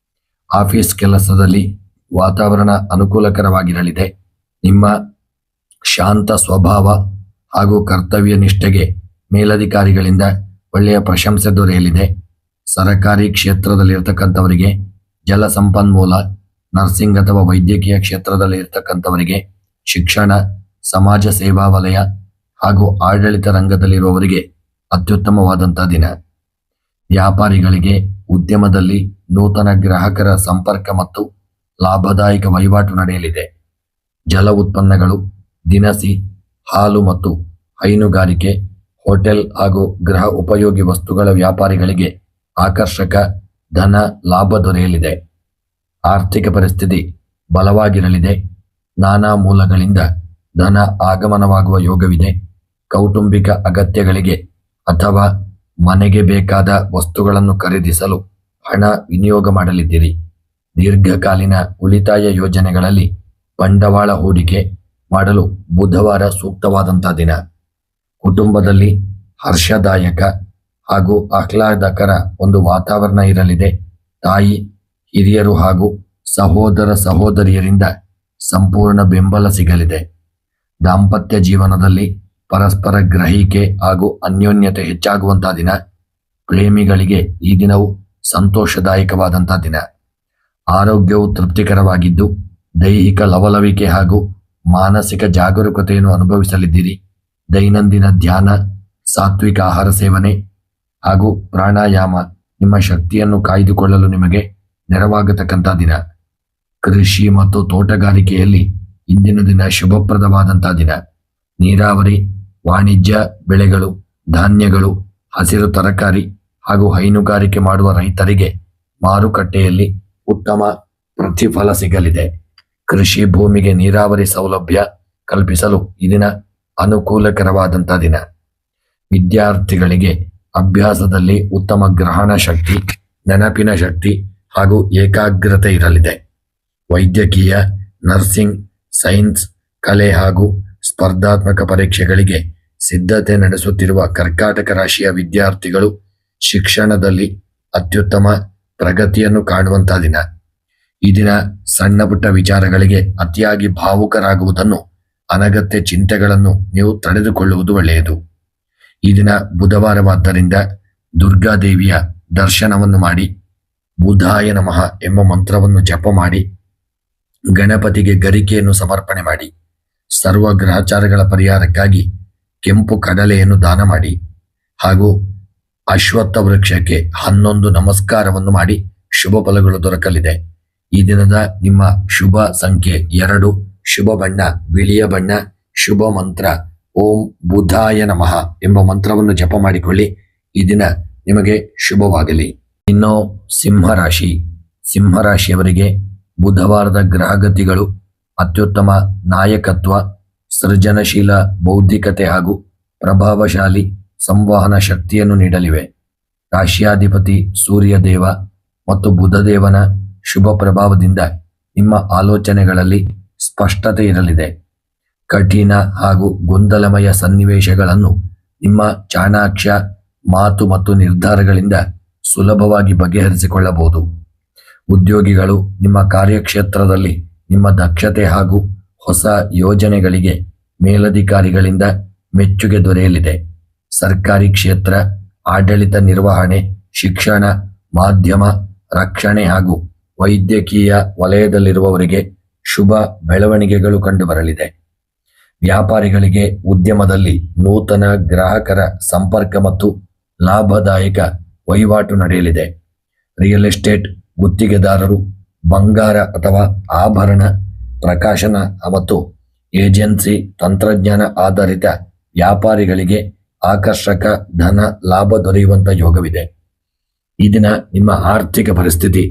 ಆಫೀಸ್ ಕೆಲಸದಲ್ಲಿ ವಾತಾವರಣ ಅನುಕೂಲಕರವಾಗಿರಲಿದೆ. ನಿಮ್ಮ ಶಾಂತ ಸ್ವಭಾವ ಹಾಗೂ ಕರ್ತವ್ಯ ನಿಷ್ಠೆಗೆ ಮೇಲಧಿಕಾರಿಗಳಿಂದ ಒಳ್ಳೆಯ ಪ್ರಶಂಸೆ ದೊರೆಯಲಿದೆ. ಸರಕಾರಿ ಕ್ಷೇತ್ರದಲ್ಲಿರ್ತಕ್ಕಂಥವರಿಗೆ, ಜಲಸಂಪನ್ಮೂಲ, ನರ್ಸಿಂಗ್ ಅಥವಾ ವೈದ್ಯಕೀಯ ಕ್ಷೇತ್ರದಲ್ಲಿ ಇರ್ತಕ್ಕಂಥವರಿಗೆ, ಶಿಕ್ಷಣ, ಸಮಾಜ ಸೇವಾ ವಲಯ ಹಾಗೂ ಆಡಳಿತ ರಂಗದಲ್ಲಿರುವವರಿಗೆ ಅತ್ಯುತ್ತಮವಾದಂಥ ದಿನ. ವ್ಯಾಪಾರಿಗಳಿಗೆ ಉದ್ಯಮದಲ್ಲಿ ನೂತನ ಗ್ರಾಹಕರ ಸಂಪರ್ಕ ಮತ್ತು ಲಾಭದಾಯಕ ವಹಿವಾಟು ನಡೆಯಲಿದೆ. ಜಲ ಉತ್ಪನ್ನಗಳು, ದಿನಸಿ, ಹಾಲು ಮತ್ತು ಹೈನುಗಾರಿಕೆ, ಹೋಟೆಲ್ ಹಾಗೂ ಗೃಹ ಉಪಯೋಗಿ ವಸ್ತುಗಳ ವ್ಯಾಪಾರಿಗಳಿಗೆ ಆಕರ್ಷಕ ಧನ ಲಾಭ ದೊರೆಯಲಿದೆ. ಆರ್ಥಿಕ ಪರಿಸ್ಥಿತಿ ಬಲವಾಗಿರಲಿದೆ. ನಾನಾ ಮೂಲಗಳಿಂದ ಧನ ಆಗಮನವಾಗುವ ಯೋಗವಿದೆ. ಕೌಟುಂಬಿಕ ಅಗತ್ಯಗಳಿಗೆ ಅಥವಾ ಮನೆಗೆ ಬೇಕಾದ ವಸ್ತುಗಳನ್ನು ಖರೀದಿಸಲು ಹಣ ವಿನಿಯೋಗ ಮಾಡಲಿದ್ದೀರಿ. ದೀರ್ಘಕಾಲೀನ ಉಳಿತಾಯ ಯೋಜನೆಗಳಲ್ಲಿ ಬಂಡವಾಳ ಹೂಡಿಕೆ ಮಾಡಲು ಬುಧವಾರ ಸೂಕ್ತವಾದಂಥ ದಿನ. ಕುಟುಂಬದಲ್ಲಿ ಹರ್ಷದಾಯಕ ಹಾಗೂ ಆಹ್ಲಾದಕರ ಒಂದು ವಾತಾವರಣ ಇರಲಿದೆ. ತಾಯಿ, ಹಿರಿಯರು ಹಾಗೂ ಸಹೋದರ ಸಹೋದರಿಯರಿಂದ ಸಂಪೂರ್ಣ ಬೆಂಬಲ ಸಿಗಲಿದೆ. ದಾಂಪತ್ಯ ಜೀವನದಲ್ಲಿ ಪರಸ್ಪರ ಗ್ರಹಿಕೆ ಹಾಗೂ ಅನ್ಯೋನ್ಯತೆ ಹೆಚ್ಚಾಗುವಂಥ ದಿನ. ಪ್ರೇಮಿಗಳಿಗೆ ಈ ದಿನವು ಸಂತೋಷದಾಯಕವಾದಂಥ ದಿನ. ಆರೋಗ್ಯವು ತೃಪ್ತಿಕರವಾಗಿದ್ದು ದೈಹಿಕ ಲವಲವಿಕೆ ಹಾಗೂ ಮಾನಸಿಕ ಜಾಗರೂಕತೆಯನ್ನು ಅನುಭವಿಸಲಿದ್ದೀರಿ. ದೈನಂದಿನ ಧ್ಯಾನ, ಸಾತ್ವಿಕ ಆಹಾರ ಸೇವನೆ ಹಾಗೂ ಪ್ರಾಣಾಯಾಮ ನಿಮ್ಮ ಶಕ್ತಿಯನ್ನು ಕಾಯ್ದುಕೊಳ್ಳಲು ನಿಮಗೆ ನೆರವಾಗತಕ್ಕಂಥ ದಿನ. ಕೃಷಿ ಮತ್ತು ತೋಟಗಾರಿಕೆಯಲ್ಲಿ ಇಂದಿನ ದಿನ ಶುಭಪ್ರದವಾದಂಥ ದಿನ. ನೀರಾವರಿ, ವಾಣಿಜ್ಯ ಬೆಳೆಗಳು, ಧಾನ್ಯಗಳು, ಹಸಿರು ತರಕಾರಿ ಹಾಗೂ ಹೈನುಗಾರಿಕೆ ಮಾಡುವ ರೈತರಿಗೆ ಮಾರುಕಟ್ಟೆಯಲ್ಲಿ ಉತ್ತಮ ಪ್ರತಿಫಲ ಸಿಗಲಿದೆ. ಕೃಷಿ ಭೂಮಿಗೆ ನೀರಾವರಿ ಸೌಲಭ್ಯ ಕಲ್ಪಿಸಲು ಈ ದಿನ ಅನುಕೂಲಕರವಾದಂಥ ದಿನ. ವಿದ್ಯಾರ್ಥಿಗಳಿಗೆ ಅಭ್ಯಾಸದಲ್ಲಿ ಉತ್ತಮ ಗ್ರಹಣ ಶಕ್ತಿ, ನೆನಪಿನ ಶಕ್ತಿ ಹಾಗೂ ಏಕಾಗ್ರತೆ ಇರಲಿದೆ. ವೈದ್ಯಕೀಯ, ನರ್ಸಿಂಗ್, ಸೈನ್ಸ್, ಕಲೆ ಹಾಗೂ ಸ್ಪರ್ಧಾತ್ಮಕ ಪರೀಕ್ಷೆಗಳಿಗೆ ಸಿದ್ಧತೆ ನಡೆಸುತ್ತಿರುವ ಕರ್ಕಾಟಕ ರಾಶಿಯ ವಿದ್ಯಾರ್ಥಿಗಳು ಶಿಕ್ಷಣದಲ್ಲಿ ಅತ್ಯುತ್ತಮ ಪ್ರಗತಿಯನ್ನು ಕಾಣುವಂಥ ದಿನ. ಈ ದಿನ ಸಣ್ಣ ಪುಟ್ಟ ವಿಚಾರಗಳಿಗೆ ಅತಿಯಾಗಿ ಭಾವುಕರಾಗುವುದನ್ನು, ಅನಗತ್ಯ ಚಿಂತೆಗಳನ್ನು ನೀವು ತಡೆದುಕೊಳ್ಳುವುದು ಒಳ್ಳೆಯದು. ಈ ದಿನ ಬುಧವಾರವಾದ್ದರಿಂದ ದುರ್ಗಾದೇವಿಯ ದರ್ಶನವನ್ನು ಮಾಡಿ, ಬುಧಾಯ ನಮಃ ಎಂಬ ಮಂತ್ರವನ್ನು ಜಪ ಮಾಡಿ, ಗಣಪತಿಗೆ ಗರಿಕೆಯನ್ನು ಸಮರ್ಪಣೆ ಮಾಡಿ, ಸರ್ವ ಗ್ರಹಚಾರಗಳ ಪರಿಹಾರಕ್ಕಾಗಿ ಕೆಂಪು ಕಡಲೆಯನ್ನು ದಾನ ಮಾಡಿ ಹಾಗೂ ಅಶ್ವತ್ಥ ವೃಕ್ಷಕ್ಕೆ 11 ನಮಸ್ಕಾರವನ್ನು ಮಾಡಿ ಶುಭ ಫಲಗಳು ದೊರಕಲಿದೆ. ಈ ದಿನದ ನಿಮ್ಮ ಶುಭ ಸಂಖ್ಯೆ 2, ಶುಭ ಬಣ್ಣ ಬಿಳಿಯ ಬಣ್ಣ, ಶುಭ ಮಂತ್ರ ಓಂ ಬುಧಾಯ ನಮಃ ಎಂಬ ಮಂತ್ರವನ್ನು ಜಪ ಮಾಡಿಕೊಳ್ಳಿ. ಈ ದಿನ ನಿಮಗೆ ಶುಭವಾಗಲಿ. ಇನ್ನು ಸಿಂಹರಾಶಿ. ಸಿಂಹರಾಶಿಯವರಿಗೆ ಬುಧವಾರದ ಗ್ರಹಗತಿಗಳು ಅತ್ಯುತ್ತಮ ನಾಯಕತ್ವ, ಸೃಜನಶೀಲ ಬೌದ್ಧಿಕತೆ ಹಾಗೂ ಪ್ರಭಾವಶಾಲಿ ಸಂವಹನ ಶಕ್ತಿಯನ್ನು ನೀಡಲಿವೆ. ರಾಶಿಯಾಧಿಪತಿ ಸೂರ್ಯದೇವ ಮತ್ತು ಬುಧದೇವನ ಶುಭ ಪ್ರಭಾವದಿಂದ ನಿಮ್ಮ ಆಲೋಚನೆಗಳಲ್ಲಿ ಸ್ಪಷ್ಟತೆ ಇರಲಿದೆ. ಕಠಿಣ ಹಾಗೂ ಗೊಂದಲಮಯ ಸನ್ನಿವೇಶಗಳನ್ನು ನಿಮ್ಮ ಚಾಣಾಕ್ಷ ಮಾತು ಮತ್ತು ನಿರ್ಧಾರಗಳಿಂದ ಸುಲಭವಾಗಿ ಬಗೆಹರಿಸಿಕೊಳ್ಳಬಹುದು. ಉದ್ಯೋಗಿಗಳು ನಿಮ್ಮ ಕಾರ್ಯಕ್ಷೇತ್ರದಲ್ಲಿ ನಿಮ್ಮ ದಕ್ಷತೆ ಹಾಗೂ ಹೊಸ ಯೋಜನೆಗಳಿಗೆ ಮೇಲಧಿಕಾರಿಗಳಿಂದ ಮೆಚ್ಚುಗೆ ದೊರೆಯಲಿದೆ. ಸರ್ಕಾರಿ ಕ್ಷೇತ್ರ, ಆಡಳಿತ ನಿರ್ವಹಣೆ, ಶಿಕ್ಷಣ, ಮಾಧ್ಯಮ, ರಕ್ಷಣೆ ಹಾಗೂ ವೈದ್ಯಕೀಯ ವಲಯದಲ್ಲಿರುವವರಿಗೆ ಶುಭ ಬೆಳವಣಿಗೆಗಳು ಕಂಡುಬರಲಿದೆ. ವ್ಯಾಪಾರಿಗಳಿಗೆ ಉದ್ಯಮದಲ್ಲಿ ನೂತನ ಗ್ರಾಹಕರ ಸಂಪರ್ಕ ಮತ್ತು ಲಾಭದಾಯಕ ವಹಿವಾಟು ನಡೆಯಲಿದೆ. ರಿಯಲ್ ಎಸ್ಟೇಟ್ ಗುತ್ತಿಗೆದಾರರು, ಬಂಗಾರ ಅಥವಾ ಆಭರಣ, ಪ್ರಕಾಶನ ಮತ್ತು ಏಜೆನ್ಸಿ, ತಂತ್ರಜ್ಞಾನ ಆಧಾರಿತ ವ್ಯಾಪಾರಿಗಳಿಗೆ ಆಕರ್ಷಕ ಧನ ಲಾಭ ದೊರೆಯುವಂಥ ಯೋಗವಿದೆ. ಈ ದಿನ ನಿಮ್ಮ ಆರ್ಥಿಕ ಪರಿಸ್ಥಿತಿ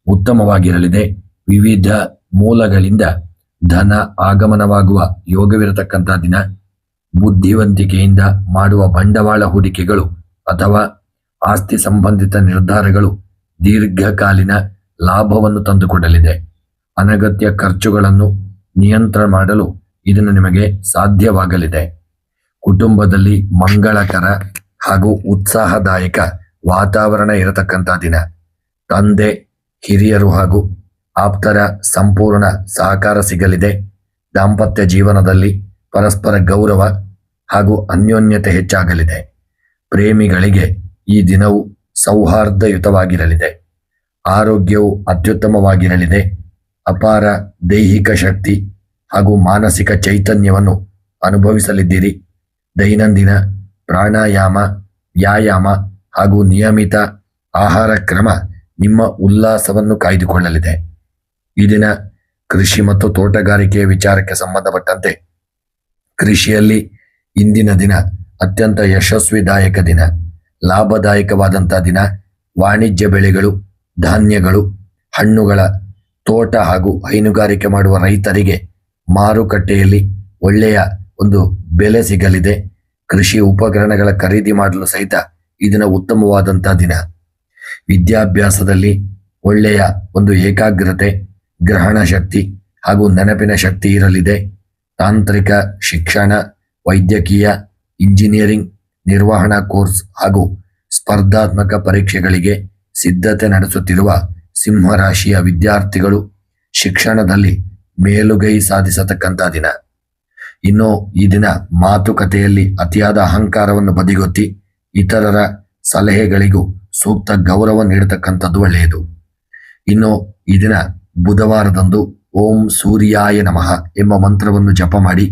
ಉತ್ತಮವಾಗಿರಲಿದೆ. ವಿವಿಧ ಮೂಲಗಳಿಂದ ಧನ ಆಗಮನವಾಗುವ ಯೋಗವಿರತಕ್ಕಂಥ ದಿನ. ಬುದ್ಧಿವಂತಿಕೆಯಿಂದ ಮಾಡುವ ಬಂಡವಾಳ ಹೂಡಿಕೆಗಳು ಅಥವಾ ಆಸ್ತಿ ಸಂಬಂಧಿತ ನಿರ್ಧಾರಗಳು ದೀರ್ಘಕಾಲೀನ ಲಾಭವನ್ನು ತಂದುಕೊಡಲಿದೆ. ಅನಗತ್ಯ ಖರ್ಚುಗಳನ್ನು ನಿಯಂತ್ರಣ ಮಾಡಲು ಇದನ್ನು ನಿಮಗೆ ಸಾಧ್ಯವಾಗಲಿದೆ. ಕುಟುಂಬದಲ್ಲಿ ಮಂಗಳಕರ ಹಾಗೂ ಉತ್ಸಾಹದಾಯಕ ವಾತಾವರಣ ಇರತಕ್ಕಂಥ ದಿನ. ತಂದೆ, ಹಿರಿಯರು ಹಾಗೂ ಆಪ್ತರ ಸಂಪೂರ್ಣ ಸಹಕಾರ ಸಿಗಲಿದೆ. ದಾಂಪತ್ಯ ಜೀವನದಲ್ಲಿ ಪರಸ್ಪರ ಗೌರವ ಹಾಗೂ ಅನ್ಯೋನ್ಯತೆ ಹೆಚ್ಚಾಗಲಿದೆ. ಪ್ರೇಮಿಗಳಿಗೆ ಈ ದಿನವು ಸೌಹಾರ್ದಯುತವಾಗಿರಲಿದೆ. ಆರೋಗ್ಯವು ಅತ್ಯುತ್ತಮವಾಗಿರಲಿದೆ. ಅಪಾರ ದೈಹಿಕ ಶಕ್ತಿ ಹಾಗೂ ಮಾನಸಿಕ ಚೈತನ್ಯವನ್ನು ಅನುಭವಿಸಲಿದ್ದೀರಿ. ದೈನಂದಿನ ಪ್ರಾಣಾಯಾಮ, ವ್ಯಾಯಾಮ ಹಾಗೂ ನಿಯಮಿತ ಆಹಾರ ಕ್ರಮ ನಿಮ್ಮ ಉಲ್ಲಾಸವನ್ನು ಕಾಯ್ದುಕೊಳ್ಳಲಿದೆ. ಈ ದಿನ ಕೃಷಿ ಮತ್ತು ತೋಟಗಾರಿಕೆಯ ವಿಚಾರಕ್ಕೆ ಸಂಬಂಧಪಟ್ಟಂತೆ ಕೃಷಿಯಲ್ಲಿ ಇಂದಿನ ದಿನ ಅತ್ಯಂತ ಯಶಸ್ವಿದಾಯಕ ದಿನ, ಲಾಭದಾಯಕವಾದಂಥ ದಿನ. ವಾಣಿಜ್ಯ ಬೆಳೆಗಳು, ಧಾನ್ಯಗಳು, ಹಣ್ಣುಗಳ ತೋಟ ಹಾಗೂ ಹೈನುಗಾರಿಕೆ ಮಾಡುವ ರೈತರಿಗೆ ಮಾರುಕಟ್ಟೆಯಲ್ಲಿ ಒಳ್ಳೆಯ ಒಂದು ಬೆಲೆ ಸಿಗಲಿದೆ. ಕೃಷಿ ಉಪಕರಣಗಳ ಖರೀದಿ ಮಾಡಲು ಸಹಿತ ಈ ದಿನ ಉತ್ತಮವಾದಂತಹ ದಿನ. ವಿದ್ಯಾಭ್ಯಾಸದಲ್ಲಿ ಒಳ್ಳೆಯ ಒಂದು ಏಕಾಗ್ರತೆ, ಗ್ರಹಣ ಶಕ್ತಿ ಹಾಗೂ ನೆನಪಿನ ಶಕ್ತಿ ಇರಲಿದೆ. ತಾಂತ್ರಿಕ ಶಿಕ್ಷಣ, ವೈದ್ಯಕೀಯ, ಇಂಜಿನಿಯರಿಂಗ್, ನಿರ್ವಹಣಾ ಕೋರ್ಸ್ ಹಾಗೂ ಸ್ಪರ್ಧಾತ್ಮಕ ಪರೀಕ್ಷೆಗಳಿಗೆ ಸಿದ್ಧತೆ ನಡೆಸುತ್ತಿರುವ ಸಿಂಹರಾಶಿಯ ವಿದ್ಯಾರ್ಥಿಗಳು ಶಿಕ್ಷಣದಲ್ಲಿ ಮೇಲುಗೈ ಸಾಧಿಸತಕ್ಕಂಥ ದಿನ. ಇನ್ನು ಈ ದಿನ ಮಾತುಕತೆಯಲ್ಲಿ ಅತಿಯಾದ ಅಹಂಕಾರವನ್ನು ಬದಿಗೊತ್ತಿ ಇತರರ ಸಲಹೆಗಳಿಗೂ ಸೂಕ್ತ ಗೌರವ ನೀಡತಕ್ಕಂಥದ್ದು ಒಳ್ಳೆಯದು. ಇನ್ನು ಈ ದಿನ ಬುಧವಾರದಂದು ಓಂ ಸೂರ್ಯಾಯ ನಮಃ ಎಂಬ ಮಂತ್ರವನ್ನು ಜಪ ಮಾಡಿ,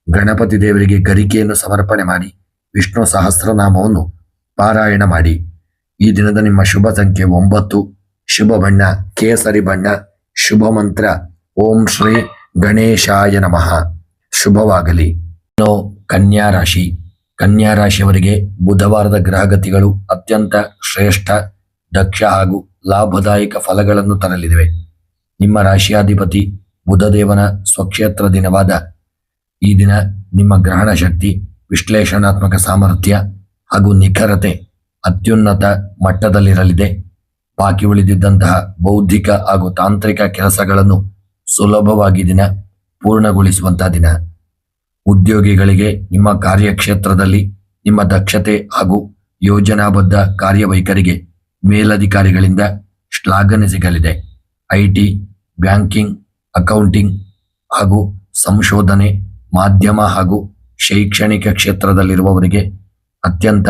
ಗಣಪತಿ ದೇವರಿಗೆ ಗರಿಕೆಯನ್ನು ಸಮರ್ಪಣೆ ಮಾಡಿ, ವಿಷ್ಣು ಸಹಸ್ರನಾಮವನ್ನು ಪಾರಾಯಣ ಮಾಡಿ. ಈ ದಿನದ ನಿಮ್ಮ ಶುಭ ಸಂಖ್ಯೆ 9, ಶುಭ ಬಣ್ಣ ಕೇಸರಿ ಬಣ್ಣ, ಶುಭ ಮಂತ್ರ ಓಂ ಶ್ರೀ ಗಣೇಶಾಯ ನಮಃ. ಶುಭವಾಗಲಿ. ಇನ್ನು ಕನ್ಯಾ ರಾಶಿ. ಕನ್ಯಾ ರಾಶಿಯವರಿಗೆ ಬುಧವಾರದ ಗ್ರಹಗತಿಗಳು ಅತ್ಯಂತ ಶ್ರೇಷ್ಠ, ದಕ್ಷ ಹಾಗೂ ಲಾಭದಾಯಕ ಫಲಗಳನ್ನು ತರಲಿವೆ. ನಿಮ್ಮ ರಾಶಿಯಾಧಿಪತಿ ಬುಧದೇವನ ಸ್ವಕ್ಷೇತ್ರ ದಿನವಾದ ಈ ದಿನ ನಿಮ್ಮ ಗ್ರಹಣ ಶಕ್ತಿ, ವಿಶ್ಲೇಷಣಾತ್ಮಕ ಸಾಮರ್ಥ್ಯ ಹಾಗೂ ನಿಖರತೆ ಅತ್ಯುನ್ನತ ಮಟ್ಟದಲ್ಲಿರಲಿದೆ. ಬಾಕಿ ಉಳಿದಿದ್ದಂತಹ ಬೌದ್ಧಿಕ ಹಾಗೂ ತಾಂತ್ರಿಕ ಕೆಲಸಗಳನ್ನು ಸುಲಭವಾಗಿ ದಿನ ಪೂರ್ಣಗೊಳಿಸುವಂತಹ ದಿನ. ಉದ್ಯೋಗಿಗಳಿಗೆ ನಿಮ್ಮ ಕಾರ್ಯಕ್ಷೇತ್ರದಲ್ಲಿ ನಿಮ್ಮ ದಕ್ಷತೆ ಹಾಗೂ ಯೋಜನಾಬದ್ಧ ಕಾರ್ಯವೈಖರಿಗೆ ಮೇಲಧಿಕಾರಿಗಳಿಂದ ಶ್ಲಾಘನೆ ಸಿಗಲಿದೆ. IT, ಬ್ಯಾಂಕಿಂಗ್, ಅಕೌಂಟಿಂಗ್ ಹಾಗೂ ಸಂಶೋಧನೆ, ಮಾಧ್ಯಮ ಹಾಗೂ ಶೈಕ್ಷಣಿಕ ಕ್ಷೇತ್ರದಲ್ಲಿರುವವರಿಗೆ ಅತ್ಯಂತ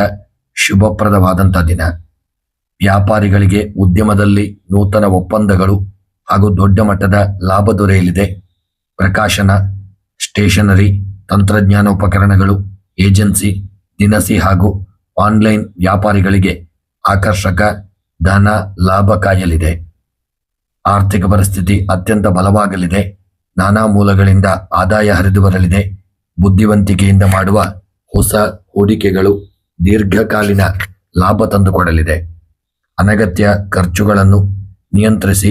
ಶುಭಪ್ರದವಾದಂಥ ದಿನ. ವ್ಯಾಪಾರಿಗಳಿಗೆ ಉದ್ಯಮದಲ್ಲಿ ನೂತನ ಒಪ್ಪಂದಗಳು ಹಾಗೂ ದೊಡ್ಡ ಮಟ್ಟದ ಲಾಭ ದೊರೆಯಲಿದೆ. ಪ್ರಕಾಶನ, ಸ್ಟೇಷನರಿ, ತಂತ್ರಜ್ಞಾನ ಉಪಕರಣಗಳು, ಏಜೆನ್ಸಿ, ದಿನಸಿ ಹಾಗೂ ಆನ್ಲೈನ್ ವ್ಯಾಪಾರಿಗಳಿಗೆ ಆಕರ್ಷಕ ಧನ ಲಾಭ ಕಾಯಲಿದೆ. ಆರ್ಥಿಕ ಪರಿಸ್ಥಿತಿ ಅತ್ಯಂತ ಬಲವಾಗಲಿದೆ. ನಾನಾ ಮೂಲಗಳಿಂದ ಆದಾಯ ಹರಿದು ಬರಲಿದೆ. ಬುದ್ಧಿವಂತಿಕೆಯಿಂದ ಮಾಡುವ ಹೊಸ ಹೂಡಿಕೆಗಳು ದೀರ್ಘಕಾಲೀನ ಲಾಭ ತಂದುಕೊಡಲಿದೆ. ಅನಗತ್ಯ ಖರ್ಚುಗಳನ್ನು ನಿಯಂತ್ರಿಸಿ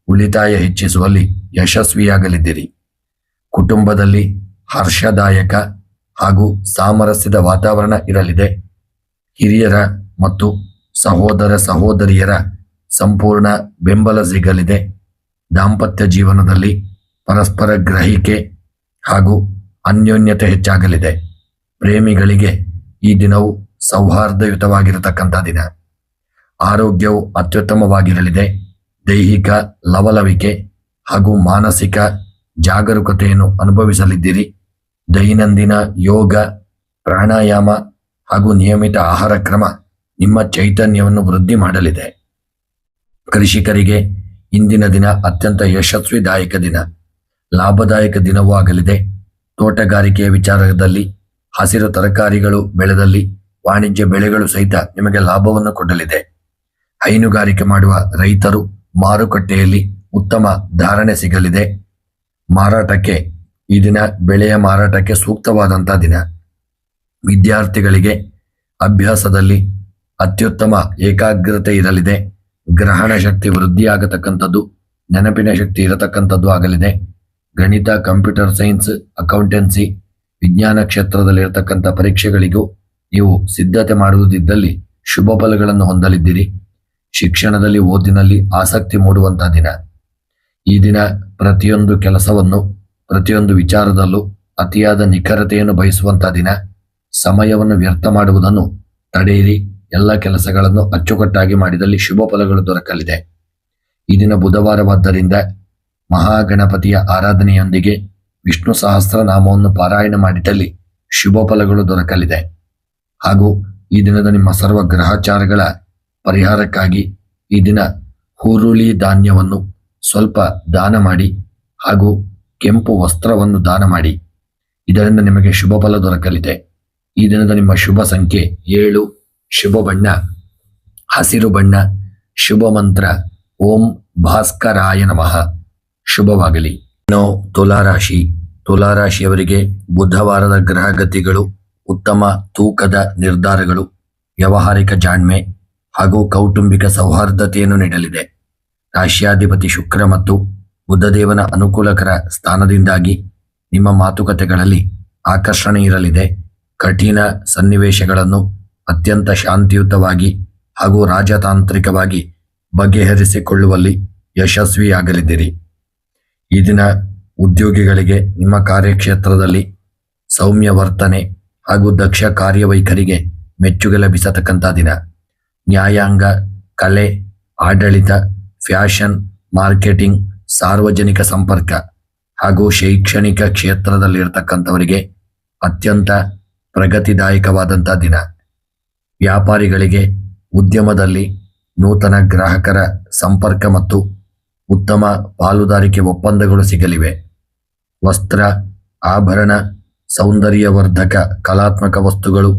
ಉಳಿತಾಯ ಹೆಚ್ಚಿಸುವಲ್ಲಿ ಯಶಸ್ವಿಯಾಗಲಿದ್ದೀರಿ. ಕುಟುಂಬದಲ್ಲಿ ಹರ್ಷದಾಯಕ ಹಾಗೂ ಸಾಮರಸ್ಯದ ವಾತಾವರಣ ಇರಲಿದೆ. ಹಿರಿಯರ ಮತ್ತು ಸಹೋದರ ಸಹೋದರಿಯರ ಸಂಪೂರ್ಣ ಬೆಂಬಲ ಸಿಗಲಿದೆ. ದಾಂಪತ್ಯ ಜೀವನದಲ್ಲಿ ಪರಸ್ಪರ ಗ್ರಹಿಕೆ ಹಾಗೂ ಅನ್ಯೋನ್ಯತೆ ಹೆಚ್ಚಾಗಲಿದೆ. ಪ್ರೇಮಿಗಳಿಗೆ ಈ ದಿನವು ಸೌಹಾರ್ದಯುತವಾಗಿರತಕ್ಕಂಥ ದಿನ. ಆರೋಗ್ಯವು ಅತ್ಯುತ್ತಮವಾಗಿರಲಿದೆ. ದೈಹಿಕ ಲವಲವಿಕೆ ಹಾಗೂ ಮಾನಸಿಕ ಜಾಗರೂಕತೆಯನ್ನು ಅನುಭವಿಸಲಿದ್ದೀರಿ. ದೈನಂದಿನ ಯೋಗ, ಪ್ರಾಣಾಯಾಮ ಹಾಗೂ ನಿಯಮಿತ ಆಹಾರ ಕ್ರಮ ನಿಮ್ಮ ಚೈತನ್ಯವನ್ನು ವೃದ್ಧಿ ಮಾಡಲಿದೆ. ಕೃಷಿಕರಿಗೆ ಇಂದಿನ ದಿನ ಅತ್ಯಂತ ಯಶಸ್ವಿದಾಯಕ ದಿನ, ಲಾಭದಾಯಕ ದಿನವೂ ಆಗಲಿದೆ. ತೋಟಗಾರಿಕೆಯ ವಿಚಾರದಲ್ಲಿ ಹಸಿರು ತರಕಾರಿಗಳು ಬೆಳೆದಲ್ಲಿ ವಾಣಿಜ್ಯ ಬೆಳೆಗಳು ಸಹಿತ ನಿಮಗೆ ಲಾಭವನ್ನು ಕೊಡಲಿದೆ. ಹೈನುಗಾರಿಕೆ ಮಾಡುವ ರೈತರು ಮಾರುಕಟ್ಟೆಯಲ್ಲಿ ಉತ್ತಮ ಧಾರಣೆ ಸಿಗಲಿದೆ. ಮಾರಾಟಕ್ಕೆ ಈ ದಿನ ಬೆಳೆಯ ಮಾರಾಟಕ್ಕೆ ಸೂಕ್ತವಾದಂಥ ದಿನ. ವಿದ್ಯಾರ್ಥಿಗಳಿಗೆ ಅಭ್ಯಾಸದಲ್ಲಿ ಅತ್ಯುತ್ತಮ ಏಕಾಗ್ರತೆ ಇರಲಿದೆ. ಗ್ರಹಣ ಶಕ್ತಿ ವೃದ್ಧಿಯಾಗತಕ್ಕಂಥದ್ದು, ನೆನಪಿನ ಶಕ್ತಿ ಇರತಕ್ಕಂಥದ್ದು ಆಗಲಿದೆ. ಗಣಿತ, ಕಂಪ್ಯೂಟರ್ ಸೈನ್ಸ್, ಅಕೌಂಟೆನ್ಸಿ, ವಿಜ್ಞಾನ ಕ್ಷೇತ್ರದಲ್ಲಿರತಕ್ಕಂಥ ಪರೀಕ್ಷೆಗಳಿಗೂ ನೀವು ಸಿದ್ಧತೆ ಮಾಡುವುದಿದ್ದಲ್ಲಿ ಶುಭ ಫಲಗಳನ್ನು ಹೊಂದಲಿದ್ದೀರಿ. ಶಿಕ್ಷಣದಲ್ಲಿ ಓದಿನಲ್ಲಿ ಆಸಕ್ತಿ ಮೂಡುವಂಥ ದಿನ. ಈ ದಿನ ಪ್ರತಿಯೊಂದು ಕೆಲಸವನ್ನು, ಪ್ರತಿಯೊಂದು ವಿಚಾರದಲ್ಲೂ ಅತಿಯಾದ ನಿಖರತೆಯನ್ನು ಬಯಸುವಂಥ ದಿನ. ಸಮಯವನ್ನು ವ್ಯರ್ಥ ಮಾಡುವುದನ್ನು ತಡೆಯಿರಿ. ಎಲ್ಲ ಕೆಲಸಗಳನ್ನು ಅಚ್ಚುಕಟ್ಟಾಗಿ ಮಾಡಿದಲ್ಲಿ ಶುಭ ಫಲಗಳು ದೊರಕಲಿದೆ. ಈ ದಿನ ಬುಧವಾರವಾದ್ದರಿಂದ ಮಹಾಗಣಪತಿಯ ಆರಾಧನೆಯೊಂದಿಗೆ ವಿಷ್ಣು ಸಹಸ್ರನಾಮವನ್ನು ಪಾರಾಯಣ ಮಾಡಿದಲ್ಲಿ ಶುಭ ಫಲಗಳು ದೊರಕಲಿದೆ. ಹಾಗೂ ಈ ದಿನದ ನಿಮ್ಮ ಸರ್ವ ಗ್ರಹಚಾರಗಳ ಪರಿಹಾರಕ್ಕಾಗಿ ಈ ದಿನ ಹುರುಳಿ ಧಾನ್ಯವನ್ನು ಸ್ವಲ್ಪ ದಾನ ಮಾಡಿ ಹಾಗೂ ಕೆಂಪು ವಸ್ತ್ರವನ್ನು ದಾನ ಮಾಡಿ. ಇದರಿಂದ ನಿಮಗೆ ಶುಭ ಫಲ ದೊರಕಲಿದೆ. ಈ ದಿನದ ನಿಮ್ಮ ಶುಭ ಸಂಖ್ಯೆ 7, ಶುಭ ಬಣ್ಣ ಹಸಿರು ಬಣ್ಣ, ಶುಭ ಮಂತ್ರ ಓಂ ಭಾಸ್ಕರಾಯ ನಮಃ. ಶುಭವಾಗಲಿ. ಇನ್ನು ತುಲಾರಾಶಿ. ತುಲಾರಾಶಿಯವರಿಗೆ ಬುಧವಾರದ ಗ್ರಹಗತಿಗಳು ಉತ್ತಮ ತೂಕದ ನಿರ್ಧಾರಗಳು, ವ್ಯಾವಹಾರಿಕ ಜಾಣ್ಮೆ ಹಾಗೂ ಕೌಟುಂಬಿಕ ಸೌಹಾರ್ದತೆಯನ್ನು ನೀಡಲಿದೆ. ರಾಶಿಯಾಧಿಪತಿ ಶುಕ್ರ ಮತ್ತು ಬುಧದೇವನ ಅನುಕೂಲಕರ ಸ್ಥಾನದಿಂದಾಗಿ ನಿಮ್ಮ ಮಾತುಕತೆಗಳಲ್ಲಿ ಆಕರ್ಷಣೆ ಇರಲಿದೆ. ಕಠಿಣ ಸನ್ನಿವೇಶಗಳನ್ನು ಅತ್ಯಂತ ಶಾಂತಿಯುತವಾಗಿ ಹಾಗೂ ರಾಜತಾಂತ್ರಿಕವಾಗಿ ಬಗೆಹರಿಸಿಕೊಳ್ಳುವಲ್ಲಿ ಯಶಸ್ವಿಯಾಗಲಿದ್ದೀರಿ. ಈ ದಿನ ಉದ್ಯೋಗಿಗಳಿಗೆ ನಿಮ್ಮ ಕಾರ್ಯಕ್ಷೇತ್ರದಲ್ಲಿ ಸೌಮ್ಯ ವರ್ತನೆ ಹಾಗೂ ದಕ್ಷ ಕಾರ್ಯವೈಖರಿಗೆ ಮೆಚ್ಚುಗೆ ಲಭಿಸತಕ್ಕಂಥ ದಿನ. ನ್ಯಾಯಾಂಗ, ಕಲೆ, ಆಡಳಿತ, ಫ್ಯಾಷನ್, ಮಾರ್ಕೆಟಿಂಗ್, ಸಾರ್ವಜನಿಕ ಸಂಪರ್ಕ ಹಾಗೂ ಶೈಕ್ಷಣಿಕ ಕ್ಷೇತ್ರದಲ್ಲಿರ್ತಕ್ಕಂಥವರಿಗೆ ಅತ್ಯಂತ ಪ್ರಗತಿದಾಯಕವಾದಂಥ ದಿನ. ವ್ಯಾಪಾರಿಗಳಿಗೆ ಉದ್ಯಮದಲ್ಲಿ ನೂತನ ಗ್ರಾಹಕರ ಸಂಪರ್ಕ ಮತ್ತು ಉತ್ತಮ ಪಾಲುದಾರಿಕೆ ಒಪ್ಪಂದಗಳು ಸಿಗಲಿವೆ. ವಸ್ತ್ರ, ಆಭರಣ, ಸೌಂದರ್ಯವರ್ಧಕ ಕಲಾತ್ಮಕ ವಸ್ತುಗಳು,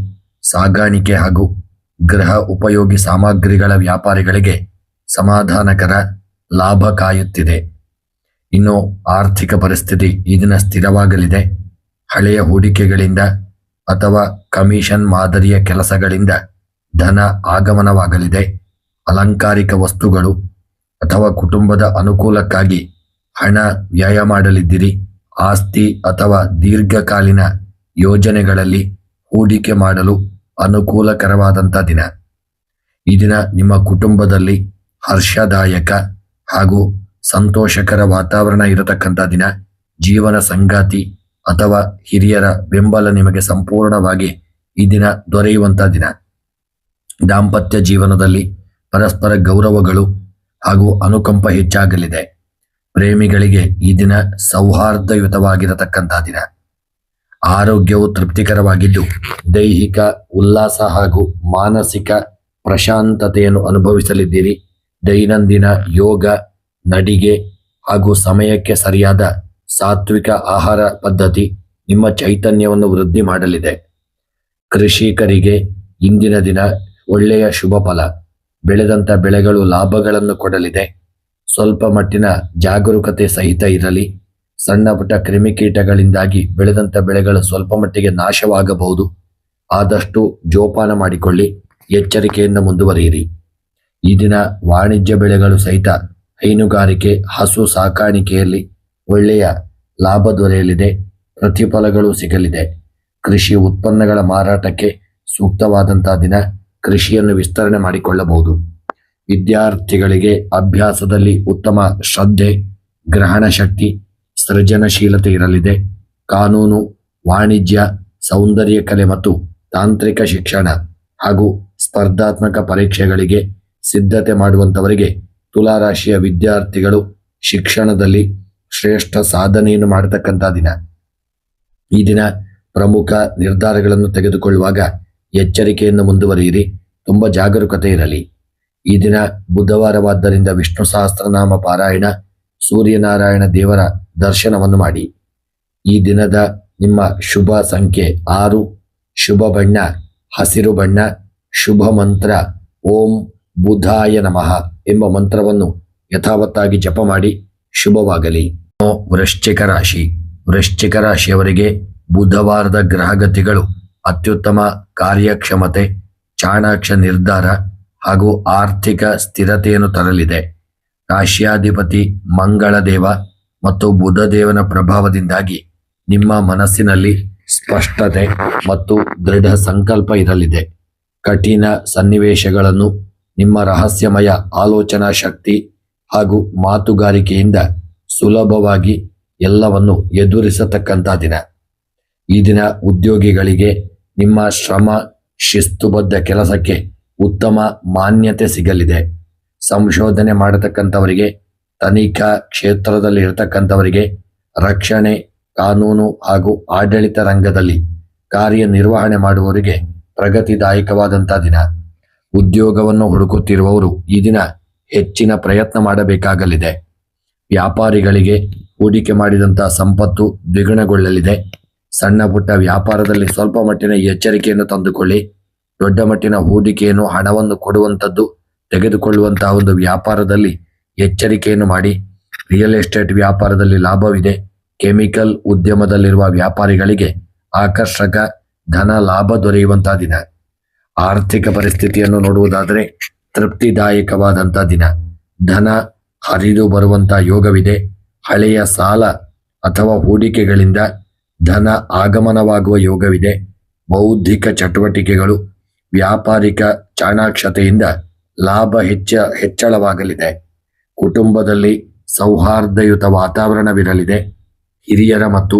ಸಾಗಾಣಿಕೆ ಹಾಗೂ ಗೃಹ ಉಪಯೋಗಿ ಸಾಮಗ್ರಿಗಳ ವ್ಯಾಪಾರಿಗಳಿಗೆ ಸಮಾಧಾನಕರ ಲಾಭ ಕಾಯುತ್ತಿದೆ. ಇನ್ನು ಆರ್ಥಿಕ ಪರಿಸ್ಥಿತಿ ಈ ದಿನ ಸ್ಥಿರವಾಗಲಿದೆ. ಹಳೆಯ ಹೂಡಿಕೆಗಳಿಂದ ಅಥವಾ ಕಮಿಷನ್ ಮಾದರಿಯ ಕೆಲಸಗಳಿಂದ ಧನ ಆಗಮನವಾಗಲಿದೆ. ಅಲಂಕಾರಿಕ ವಸ್ತುಗಳು ಅಥವಾ ಕುಟುಂಬದ ಅನುಕೂಲಕ್ಕಾಗಿ ಹಣ ವ್ಯಯ ಮಾಡಲಿದ್ದೀರಿ. ಆಸ್ತಿ ಅಥವಾ ದೀರ್ಘಕಾಲೀನ ಯೋಜನೆಗಳಲ್ಲಿ ಹೂಡಿಕೆ ಮಾಡಲು ಅನುಕೂಲಕರವಾದಂಥ ದಿನ. ಈ ದಿನ ನಿಮ್ಮ ಕುಟುಂಬದಲ್ಲಿ ಹರ್ಷದಾಯಕ ಹಾಗೂ ಸಂತೋಷಕರ ವಾತಾವರಣ ಇರತಕ್ಕಂಥ ದಿನ. ಜೀವನ ಸಂಗಾತಿ ಅಥವಾ ಹಿರಿಯರ ಬೆಂಬಲ ನಿಮಗೆ ಸಂಪೂರ್ಣವಾಗಿ ಈ ದಿನ ದೊರೆಯುವಂಥ ದಿನ. ದಾಂಪತ್ಯ ಜೀವನದಲ್ಲಿ ಪರಸ್ಪರ ಗೌರವಗಳು ಹಾಗೂ ಅನುಕಂಪ ಹೆಚ್ಚಾಗಲಿದೆ. ಪ್ರೇಮಿಗಳಿಗೆ ಈ ದಿನ ಸೌಹಾರ್ದಯುತವಾಗಿರತಕ್ಕಂಥ ದಿನ. ಆರೋಗ್ಯವು ತೃಪ್ತಿಕರವಾಗಿದ್ದು ದೈಹಿಕ ಉಲ್ಲಾಸ ಹಾಗೂ ಮಾನಸಿಕ ಪ್ರಶಾಂತತೆಯನ್ನು ಅನುಭವಿಸಲಿದ್ದೀರಿ. ದೈನಂದಿನ ಯೋಗ, ನಡಿಗೆ ಹಾಗೂ ಸಮಯಕ್ಕೆ ಸರಿಯಾದ ಸಾತ್ವಿಕ ಆಹಾರ ಪದ್ಧತಿ ನಿಮ್ಮ ಚೈತನ್ಯವನ್ನು ವೃದ್ಧಿ ಮಾಡಲಿದೆ. ಕೃಷಿಕರಿಗೆ ಇಂದಿನ ದಿನ ಒಳ್ಳೆಯ ಶುಭ ಫಲ. ಬೆಳೆದಂಥ ಬೆಳೆಗಳು ಲಾಭಗಳನ್ನು ಕೊಡಲಿದೆ. ಸ್ವಲ್ಪ ಮಟ್ಟಿನ ಜಾಗರೂಕತೆ ಸಹಿತ ಇರಲಿ. ಸಣ್ಣ ಪುಟ್ಟ ಕ್ರಿಮಿಕೀಟಗಳಿಂದಾಗಿ ಬೆಳೆದಂಥ ಬೆಳೆಗಳು ಸ್ವಲ್ಪ ಮಟ್ಟಿಗೆ ನಾಶವಾಗಬಹುದು. ಆದಷ್ಟು ಜೋಪಾನ ಮಾಡಿಕೊಳ್ಳಿ, ಎಚ್ಚರಿಕೆಯಿಂದ ಮುಂದುವರಿಯಿರಿ. ಈ ದಿನ ವಾಣಿಜ್ಯ ಬೆಳೆಗಳು ಸಹಿತ ಹೈನುಗಾರಿಕೆ, ಹಸು ಸಾಕಾಣಿಕೆಯಲ್ಲಿ ಒಳ್ಳೆಯ ಲಾಭ ದೊರೆಯಲಿದೆ. ಪ್ರತಿಫಲಗಳು ಸಿಗಲಿದೆ. ಕೃಷಿ ಉತ್ಪನ್ನಗಳ ಮಾರಾಟಕ್ಕೆ ಸೂಕ್ತವಾದಂಥ ದಿನ. ಕೃಷಿಯನ್ನು ವಿಸ್ತರಣೆ ಮಾಡಿಕೊಳ್ಳಬಹುದು. ವಿದ್ಯಾರ್ಥಿಗಳಿಗೆ ಅಭ್ಯಾಸದಲ್ಲಿ ಉತ್ತಮ ಶ್ರದ್ಧೆ, ಗ್ರಹಣ ಶಕ್ತಿ, ಸೃಜನಶೀಲತೆ ಇರಲಿದೆ. ಕಾನೂನು, ವಾಣಿಜ್ಯ, ಸೌಂದರ್ಯ ಕಲೆ ಮತ್ತು ತಾಂತ್ರಿಕ ಶಿಕ್ಷಣ ಹಾಗೂ ಸ್ಪರ್ಧಾತ್ಮಕ ಪರೀಕ್ಷೆಗಳಿಗೆ ಸಿದ್ಧತೆ ಮಾಡುವಂಥವರಿಗೆ ತುಲಾರಾಶಿಯ ವಿದ್ಯಾರ್ಥಿಗಳು ಶಿಕ್ಷಣದಲ್ಲಿ ಶ್ರೇಷ್ಠ ಸಾಧನೆಯನ್ನು ಮಾಡತಕ್ಕಂಥ ದಿನ. ಈ ದಿನ ಪ್ರಮುಖ ನಿರ್ಧಾರಗಳನ್ನು ತೆಗೆದುಕೊಳ್ಳುವಾಗ ಎಚ್ಚರಿಕೆಯಿಂದ ಮುಂದುವರಿಯಿರಿ. ತುಂಬ ಜಾಗರೂಕತೆ ಇರಲಿ. ಈ ದಿನ ಬುಧವಾರವಾದ್ದರಿಂದ ವಿಷ್ಣು ಸಹಸ್ರನಾಮ ಪಾರಾಯಣ, ಸೂರ್ಯನಾರಾಯಣ ದೇವರ ದರ್ಶನವನ್ನು ಮಾಡಿ. ಈ ದಿನದ ನಿಮ್ಮ ಶುಭ ಸಂಖ್ಯೆ 6, ಶುಭ ಬಣ್ಣ ಹಸಿರು ಬಣ್ಣ, ಶುಭ ಮಂತ್ರ ಓಂ ಬುಧಾಯ ನಮಃ ಎಂಬ ಮಂತ್ರವನ್ನು ಯಥಾವತ್ತಾಗಿ ಜಪ ಮಾಡಿ. ಶುಭವಾಗಲಿ. ವೃಶ್ಚಿಕ ರಾಶಿ. ವೃಶ್ಚಿಕ ರಾಶಿಯವರಿಗೆ ಬುಧವಾರದ ಗ್ರಹಗತಿಗಳು ಅತ್ಯುತ್ತಮ ಕಾರ್ಯಕ್ಷಮತೆ, ಚಾಣಾಕ್ಷ ನಿರ್ಧಾರ ಹಾಗೂ ಆರ್ಥಿಕ ಸ್ಥಿರತೆಯನ್ನು ತರಲಿದೆ. ರಾಶ್ಯಾಧಿಪತಿ ಮಂಗಳ ದೇವ ಮತ್ತು ಬುಧ ದೇವನ ಪ್ರಭಾವದಿಂದಾಗಿ ನಿಮ್ಮ ಮನಸ್ಸಿನಲ್ಲಿ ಸ್ಪಷ್ಟತೆ ಮತ್ತು ದೃಢ ಸಂಕಲ್ಪ ಇರಲಿದೆ. ಕಠಿಣ ಸನ್ನಿವೇಶಗಳನ್ನು ನಿಮ್ಮ ರಹಸ್ಯಮಯ ಆಲೋಚನಾ ಶಕ್ತಿ ಹಾಗೂ ಮಾತುಗಾರಿಕೆಯಿಂದ ಸುಲಭವಾಗಿ ಎಲ್ಲವನ್ನು ಎದುರಿಸತಕ್ಕಂಥ ದಿನ. ಈ ದಿನ ಉದ್ಯೋಗಿಗಳಿಗೆ ನಿಮ್ಮ ಶ್ರಮ, ಶಿಸ್ತುಬದ್ಧ ಕೆಲಸಕ್ಕೆ ಉತ್ತಮ ಮಾನ್ಯತೆ ಸಿಗಲಿದೆ. ಸಂಶೋಧನೆ ಮಾಡತಕ್ಕಂಥವರಿಗೆ, ತನಿಖಾ ಕ್ಷೇತ್ರದಲ್ಲಿ ಇರತಕ್ಕಂಥವರಿಗೆ, ರಕ್ಷಣೆ, ಕಾನೂನು ಹಾಗೂ ಆಡಳಿತ ರಂಗದಲ್ಲಿ ಕಾರ್ಯನಿರ್ವಹಣೆ ಮಾಡುವವರಿಗೆ ಪ್ರಗತಿದಾಯಕವಾದಂಥ ದಿನ. ಉದ್ಯೋಗವನ್ನು ಹುಡುಕುತ್ತಿರುವವರು ಈ ದಿನ ಹೆಚ್ಚಿನ ಪ್ರಯತ್ನ ಮಾಡಬೇಕಾಗಲಿದೆ. ವ್ಯಾಪಾರಿಗಳಿಗೆ ಹೂಡಿಕೆ ಮಾಡಿದಂಥ ಸಂಪತ್ತು ದ್ವಿಗುಣಗೊಳ್ಳಲಿದೆ. ಸಣ್ಣ ಪುಟ್ಟ ವ್ಯಾಪಾರದಲ್ಲಿ ಸ್ವಲ್ಪ ಮಟ್ಟಿನ ಎಚ್ಚರಿಕೆಯನ್ನು ತಂದುಕೊಳ್ಳಿ. ದೊಡ್ಡ ಮಟ್ಟಿನ ಹೂಡಿಕೆಯನ್ನು, ಹಣವನ್ನು ಕೊಡುವಂಥದ್ದು, ತೆಗೆದುಕೊಳ್ಳುವಂತಹ ಒಂದು ವ್ಯಾಪಾರದಲ್ಲಿ ಎಚ್ಚರಿಕೆಯನ್ನು ಮಾಡಿ. ರಿಯಲ್ ಎಸ್ಟೇಟ್ ವ್ಯಾಪಾರದಲ್ಲಿ ಲಾಭವಿದೆ. ಕೆಮಿಕಲ್ ಉದ್ಯಮದಲ್ಲಿರುವ ವ್ಯಾಪಾರಿಗಳಿಗೆ ಆಕರ್ಷಕ ಧನ ಲಾಭ ದೊರೆಯುವಂತಹ ದಿನ. ಆರ್ಥಿಕ ಪರಿಸ್ಥಿತಿಯನ್ನು ನೋಡುವುದಾದರೆ ತೃಪ್ತಿದಾಯಕವಾದಂಥ ದಿನ. ಧನ ಹರಿದು ಬರುವಂಥ ಯೋಗವಿದೆ. ಹಳೆಯ ಸಾಲ ಅಥವಾ ಹೂಡಿಕೆಗಳಿಂದ ಧನ ಆಗಮನವಾಗುವ ಯೋಗವಿದೆ. ಬೌದ್ಧಿಕ ಚಟುವಟಿಕೆಗಳು, ವ್ಯಾಪಾರಿಕ ಚಾಣಾಕ್ಷತೆಯಿಂದ ಲಾಭ ಹೆಚ್ಚಳವಾಗಲಿದೆ. ಕುಟುಂಬದಲ್ಲಿ ಸೌಹಾರ್ದಯುತ ವಾತಾವರಣವಿರಲಿದೆ. ಹಿರಿಯರ ಮತ್ತು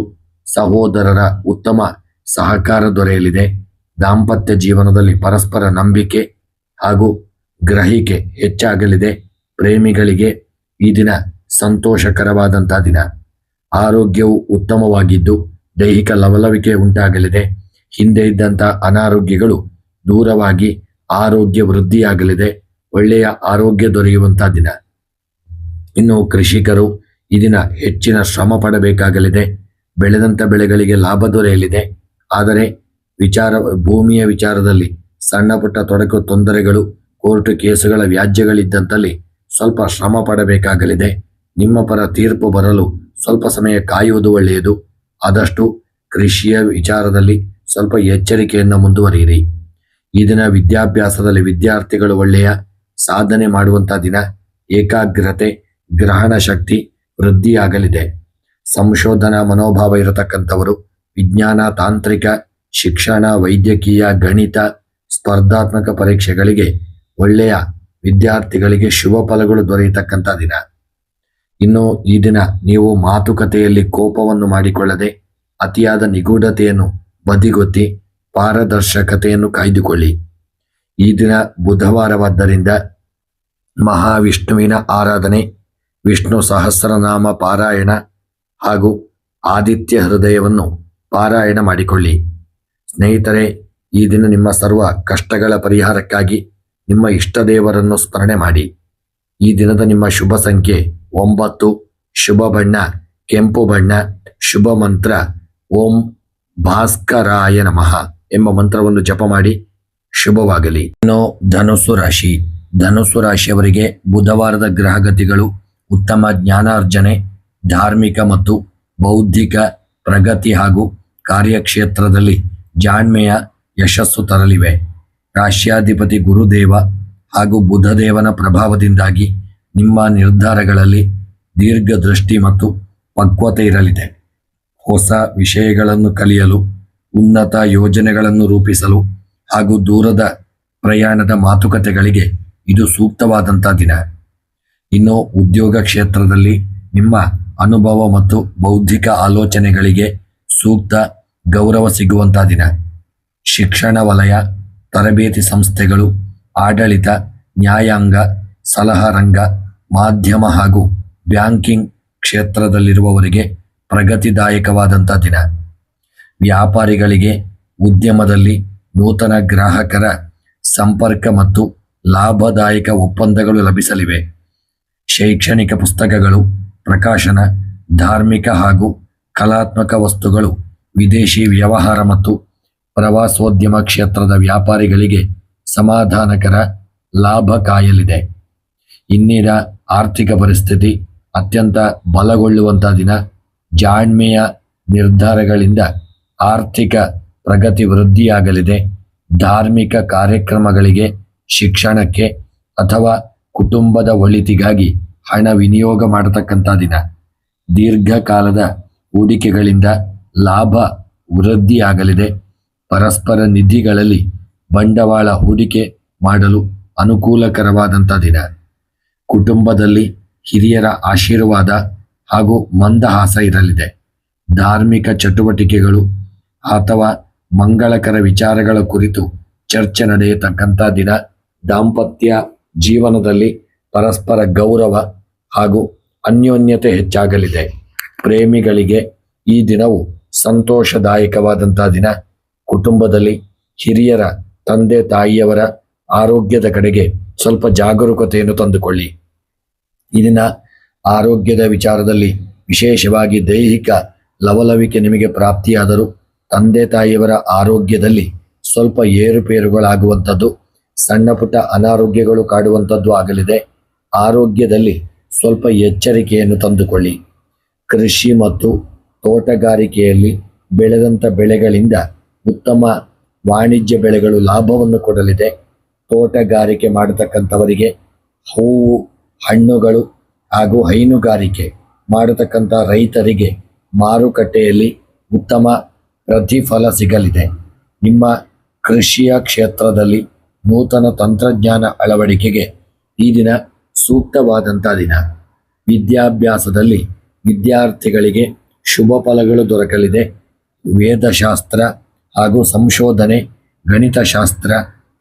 ಸಹೋದರರ ಉತ್ತಮ ಸಹಕಾರ ದೊರೆಯಲಿದೆ. ದಾಂಪತ್ಯ ಜೀವನದಲ್ಲಿ ಪರಸ್ಪರ ನಂಬಿಕೆ ಹಾಗೂ ಗ್ರಹಿಕೆ ಹೆಚ್ಚಾಗಲಿದೆ. ಪ್ರೇಮಿಗಳಿಗೆ ಈ ದಿನ ಸಂತೋಷಕರವಾದಂಥ ದಿನ. ಆರೋಗ್ಯವು ಉತ್ತಮವಾಗಿದ್ದು ದೈಹಿಕ ಲವಲವಿಕೆ ಉಂಟಾಗಲಿದೆ. ಹಿಂದೆ ಇದ್ದಂಥ ಅನಾರೋಗ್ಯಗಳು ದೂರವಾಗಿ ಆರೋಗ್ಯ ವೃದ್ಧಿಯಾಗಲಿದೆ. ಒಳ್ಳೆಯ ಆರೋಗ್ಯ ದೊರೆಯುವಂಥ ದಿನ. ಇನ್ನು ಕೃಷಿಕರು ಈ ದಿನ ಹೆಚ್ಚಿನ ಶ್ರಮ ಪಡಬೇಕಾಗಲಿದೆ. ಬೆಳೆದಂಥ ಬೆಳೆಗಳಿಗೆ ಲಾಭ ದೊರೆಯಲಿದೆ. ಆದರೆ ಭೂಮಿಯ ವಿಚಾರದಲ್ಲಿ ಸಣ್ಣ ಪುಟ್ಟ ತೊಂದರೆಗಳು, ಕೋರ್ಟ್ ಕೇಸುಗಳ ವ್ಯಾಜ್ಯಗಳಿದ್ದಂತಲ್ಲಿ ಸ್ವಲ್ಪ ಶ್ರಮ ಪಡಬೇಕಾಗಲಿದೆ. ನಿಮ್ಮ ಪರ ತೀರ್ಪು ಬರಲು ಸ್ವಲ್ಪ ಸಮಯ ಕಾಯುವುದು ಒಳ್ಳೆಯದು. ಆದಷ್ಟು ಕೃಷಿಯ ವಿಚಾರದಲ್ಲಿ ಸ್ವಲ್ಪ ಎಚ್ಚರಿಕೆಯಿಂದ ಮುಂದುವರಿಯಿರಿ. ಈ ದಿನ ವಿದ್ಯಾಭ್ಯಾಸದಲ್ಲಿ ವಿದ್ಯಾರ್ಥಿಗಳು ಒಳ್ಳೆಯ ಸಾಧನೆ ಮಾಡುವಂಥ ದಿನ. ಏಕಾಗ್ರತೆ, ಗ್ರಹಣ ಶಕ್ತಿ ವೃದ್ಧಿಯಾಗಲಿದೆ. ಸಂಶೋಧನಾ ಮನೋಭಾವ ಇರತಕ್ಕಂಥವರು ವಿಜ್ಞಾನ, ತಾಂತ್ರಿಕ, ಶಿಕ್ಷಣ, ವೈದ್ಯಕೀಯ, ಗಣಿತ, ಸ್ಪರ್ಧಾತ್ಮಕ ಪರೀಕ್ಷೆಗಳಿಗೆ ಒಳ್ಳೆಯ ವಿದ್ಯಾರ್ಥಿಗಳಿಗೆ ಶುಭ ಫಲಗಳು ದೊರೆಯತಕ್ಕಂಥ ದಿನ. ಇನ್ನು ಈ ದಿನ ನೀವು ಮಾತುಕತೆಯಲ್ಲಿ ಕೋಪವನ್ನು ಮಾಡಿಕೊಳ್ಳದೆ ಅತಿಯಾದ ನಿಗೂಢತೆಯನ್ನು ಬದಿಗೊತ್ತಿ ಪಾರದರ್ಶಕತೆಯನ್ನು ಕಾಯ್ದುಕೊಳ್ಳಿ. ಈ ದಿನ ಬುಧವಾರವಾದ್ದರಿಂದ ಮಹಾವಿಷ್ಣುವಿನ ಆರಾಧನೆ, ವಿಷ್ಣು ಸಹಸ್ರನಾಮ ಪಾರಾಯಣ ಹಾಗೂ ಆದಿತ್ಯ ಹೃದಯವನ್ನು ಪಾರಾಯಣ ಮಾಡಿಕೊಳ್ಳಿ. ಸ್ನೇಹಿತರೆ, ಈ ದಿನ ನಿಮ್ಮ ಸರ್ವ ಕಷ್ಟಗಳ ಪರಿಹಾರಕ್ಕಾಗಿ ನಿಮ್ಮ ಇಷ್ಟ ದೇವರನ್ನು ಸ್ಮರಣೆ ಮಾಡಿ. ಈ ದಿನದ ನಿಮ್ಮ ಶುಭ ಸಂಖ್ಯೆ 9, ಶುಭ ಬಣ್ಣ ಕೆಂಪು ಬಣ್ಣ, ಶುಭ ಮಂತ್ರ ಓಂ ಭಾಸ್ಕರಾಯ ನಮಃ ಎಂಬ ಮಂತ್ರವನ್ನು ಜಪ ಮಾಡಿ. ಶುಭವಾಗಲಿ. ಇನ್ನು ಧನುಸ್ಸು ರಾಶಿ. ಧನುಸ್ಸು ರಾಶಿಯವರಿಗೆ ಬುಧವಾರದ ಗ್ರಹಗತಿಗಳು ಉತ್ತಮ ಜ್ಞಾನಾರ್ಜನೆ, ಧಾರ್ಮಿಕ ಮತ್ತು ಬೌದ್ಧಿಕ ಪ್ರಗತಿ ಹಾಗೂ ಕಾರ್ಯಕ್ಷೇತ್ರದಲ್ಲಿ ಜಾಣ್ಮೆಯ ಯಶಸ್ಸು ತರಲಿವೆ. ರಾಶ್ಯಾಧಿಪತಿ ಗುರುದೇವ ಹಾಗೂ ಬುಧದೇವನ ಪ್ರಭಾವದಿಂದಾಗಿ ನಿಮ್ಮ ನಿರ್ಧಾರಗಳಲ್ಲಿ ದೀರ್ಘದೃಷ್ಟಿ ಮತ್ತು ಪಕ್ವತೆ ಇರಲಿದೆ. ಹೊಸ ವಿಷಯಗಳನ್ನು ಕಲಿಯಲು, ಉನ್ನತ ಯೋಜನೆಗಳನ್ನು ರೂಪಿಸಲು ಹಾಗೂ ದೂರದ ಪ್ರಯಾಣದ ಮಾತುಕತೆಗಳಿಗೆ ಇದು ಸೂಕ್ತವಾದಂಥ ದಿನ. ಇನ್ನು ಉದ್ಯೋಗ ಕ್ಷೇತ್ರದಲ್ಲಿ ನಿಮ್ಮ ಅನುಭವ ಮತ್ತು ಬೌದ್ಧಿಕ ಆಲೋಚನೆಗಳಿಗೆ ಸೂಕ್ತ ಗೌರವ ಸಿಗುವಂಥ ದಿನ. ಶಿಕ್ಷಣ ವಲಯ, ತರಬೇತಿ ಸಂಸ್ಥೆಗಳು, ಆಡಳಿತ, ನ್ಯಾಯಾಂಗ, ಸಲಹಾ ರಂಗ, ಮಾಧ್ಯಮ ಹಾಗೂ ಬ್ಯಾಂಕಿಂಗ್ ಕ್ಷೇತ್ರದಲ್ಲಿರುವವರಿಗೆ ಪ್ರಗತಿದಾಯಕವಾದಂಥ ದಿನ. ವ್ಯಾಪಾರಿಗಳಿಗೆ ಉದ್ಯಮದಲ್ಲಿ ನೂತನ ಗ್ರಾಹಕರ ಸಂಪರ್ಕ ಮತ್ತು ಲಾಭದಾಯಕ ಒಪ್ಪಂದಗಳು ಲಭಿಸಲಿವೆ. ಶೈಕ್ಷಣಿಕ ಪುಸ್ತಕಗಳು, ಪ್ರಕಾಶನ, ಧಾರ್ಮಿಕ ಹಾಗೂ ಕಲಾತ್ಮಕ ವಸ್ತುಗಳು, ವಿದೇಶಿ ವ್ಯವಹಾರ ಮತ್ತು ಪ್ರವಾಸೋದ್ಯಮ ಕ್ಷೇತ್ರದ ವ್ಯಾಪಾರಿಗಳಿಗೆ ಸಮಾಧಾನಕರ ಲಾಭ ಕಾಯಲಿದೆ. ಇಂದಿನ ಆರ್ಥಿಕ ಪರಿಸ್ಥಿತಿ ಅತ್ಯಂತ ಬಲಗೊಳ್ಳುವಂಥ ದಿನ. ಜಾಣ್ಮೆಯ ನಿರ್ಧಾರಗಳಿಂದ ಆರ್ಥಿಕ ಪ್ರಗತಿ ವೃದ್ಧಿಯಾಗಲಿದೆ. ಧಾರ್ಮಿಕ ಕಾರ್ಯಕ್ರಮಗಳಿಗೆ, ಶಿಕ್ಷಣಕ್ಕೆ ಅಥವಾ ಕುಟುಂಬದ ಒಳಿತಿಗಾಗಿ ಹಣ ವಿನಿಯೋಗ ಮಾಡತಕ್ಕಂಥ ದಿನ. ದೀರ್ಘಕಾಲದ ಹೂಡಿಕೆಗಳಿಂದ ಲಾಭ ವೃದ್ಧಿಯಾಗಲಿದೆ. ಪರಸ್ಪರ ನಿಧಿಗಳಲ್ಲಿ ಬಂಡವಾಳ ಹೂಡಿಕೆ ಮಾಡಲು ಅನುಕೂಲಕರವಾದಂಥ ದಿನ. ಕುಟುಂಬದಲ್ಲಿ ಹಿರಿಯರ ಆಶೀರ್ವಾದ ಹಾಗೂ ಮಂದಹಾಸ ಇರಲಿದೆ. ಧಾರ್ಮಿಕ ಚಟುವಟಿಕೆಗಳು ಅಥವಾ ಮಂಗಳಕರ ವಿಚಾರಗಳ ಕುರಿತು ಚರ್ಚೆ ನಡೆಯತಕ್ಕಂಥ ದಿನ. ದಾಂಪತ್ಯ ಜೀವನದಲ್ಲಿ ಪರಸ್ಪರ ಗೌರವ ಹಾಗೂ ಅನ್ಯೋನ್ಯತೆ ಹೆಚ್ಚಾಗಲಿದೆ. ಪ್ರೇಮಿಗಳಿಗೆ ಈ ದಿನವು ಸಂತೋಷದಾಯಕವಾದಂಥ ದಿನ. ಕುಟುಂಬದಲ್ಲಿ ಹಿರಿಯರ, ತಂದೆ ತಾಯಿಯವರ ಆರೋಗ್ಯದ ಕಡೆಗೆ ಸ್ವಲ್ಪ ಜಾಗರೂಕತೆಯನ್ನು ತಂದುಕೊಳ್ಳಿ. ಈ ದಿನ ಆರೋಗ್ಯದ ವಿಚಾರದಲ್ಲಿ ವಿಶೇಷವಾಗಿ ದೈಹಿಕ ಲವಲವಿಕೆ ನಿಮಗೆ ಪ್ರಾಪ್ತಿಯಾದರೂ ತಂದೆ ತಾಯಿಯವರ ಆರೋಗ್ಯದಲ್ಲಿ ಸ್ವಲ್ಪ ಏರುಪೇರುಗಳಾಗುವಂಥದ್ದು, ಸಣ್ಣ ಪುಟ್ಟ ಅನಾರೋಗ್ಯಗಳು ಕಾಡುವಂಥದ್ದು ಆಗಲಿದೆ. ಆರೋಗ್ಯದಲ್ಲಿ ಸ್ವಲ್ಪ ಎಚ್ಚರಿಕೆಯನ್ನು ತಂದುಕೊಳ್ಳಿ. ಕೃಷಿ ಮತ್ತು ತೋಟಗಾರಿಕೆಯಲ್ಲಿ ಬೆಳೆದಂಥ ಬೆಳೆಗಳಿಂದ ಉತ್ತಮ ವಾಣಿಜ್ಯ ಬೆಳೆಗಳು ಲಾಭವನ್ನು ಕೊಡಲಿದೆ. ತೋಟಗಾರಿಕೆ ಮಾಡತಕ್ಕಂಥವರಿಗೆ, ಹೂವು, ಹಣ್ಣುಗಳು ಹಾಗೂ ಹೈನುಗಾರಿಕೆ ಮಾಡತಕ್ಕಂಥ ರೈತರಿಗೆ ಮಾರುಕಟ್ಟೆಯಲ್ಲಿ ಉತ್ತಮ ಪ್ರತಿಫಲ ಸಿಗಲಿದೆ. ನಿಮ್ಮ ಕೃಷಿಯ ಕ್ಷೇತ್ರದಲ್ಲಿ ನೂತನ ತಂತ್ರಜ್ಞಾನ ಅಳವಡಿಕೆಗೆ ಈ ದಿನ ಸೂಕ್ತವಾದಂಥ ದಿನ. ವಿದ್ಯಾಭ್ಯಾಸದಲ್ಲಿ ವಿದ್ಯಾರ್ಥಿಗಳಿಗೆ ಶುಭ ಫಲಗಳು ದೊರಕಲಿದೆ. ವೇದಶಾಸ್ತ್ರ ಹಾಗೂ ಸಂಶೋಧನೆ, ಗಣಿತಶಾಸ್ತ್ರ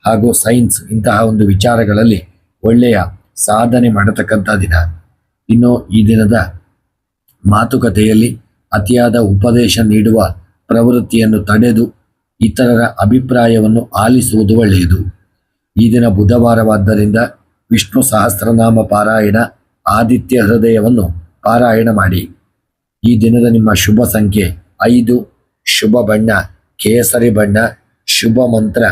ಹಾಗೂ ಸೈನ್ಸ್ ಇಂತಹ ಒಂದು ವಿಚಾರಗಳಲ್ಲಿ ಒಳ್ಳೆಯ ಸಾಧನೆ ಮಾಡತಕ್ಕಂಥ ದಿನ. ಇನ್ನು ಈ ದಿನದ ಮಾತುಕತೆಯಲ್ಲಿ ಅತಿಯಾದ ಉಪದೇಶ ನೀಡುವ ಪ್ರವೃತ್ತಿಯನ್ನು ತಡೆದು ಇತರರ ಅಭಿಪ್ರಾಯವನ್ನು ಆಲಿಸುವುದು ಒಳ್ಳೆಯದು. ಈ ದಿನ ಬುಧವಾರವಾದ್ದರಿಂದ ವಿಷ್ಣು ಸಹಸ್ರನಾಮ ಪಾರಾಯಣ, ಆದಿತ್ಯ ಹೃದಯವನ್ನು ಪಾರಾಯಣ ಮಾಡಿ. ಈ ದಿನದ ನಿಮ್ಮ ಶುಭ ಸಂಖ್ಯೆ 5, ಶುಭ ಬಣ್ಣ ಕೇಸರಿ ಬಣ್ಣ, ಶುಭ ಮಂತ್ರ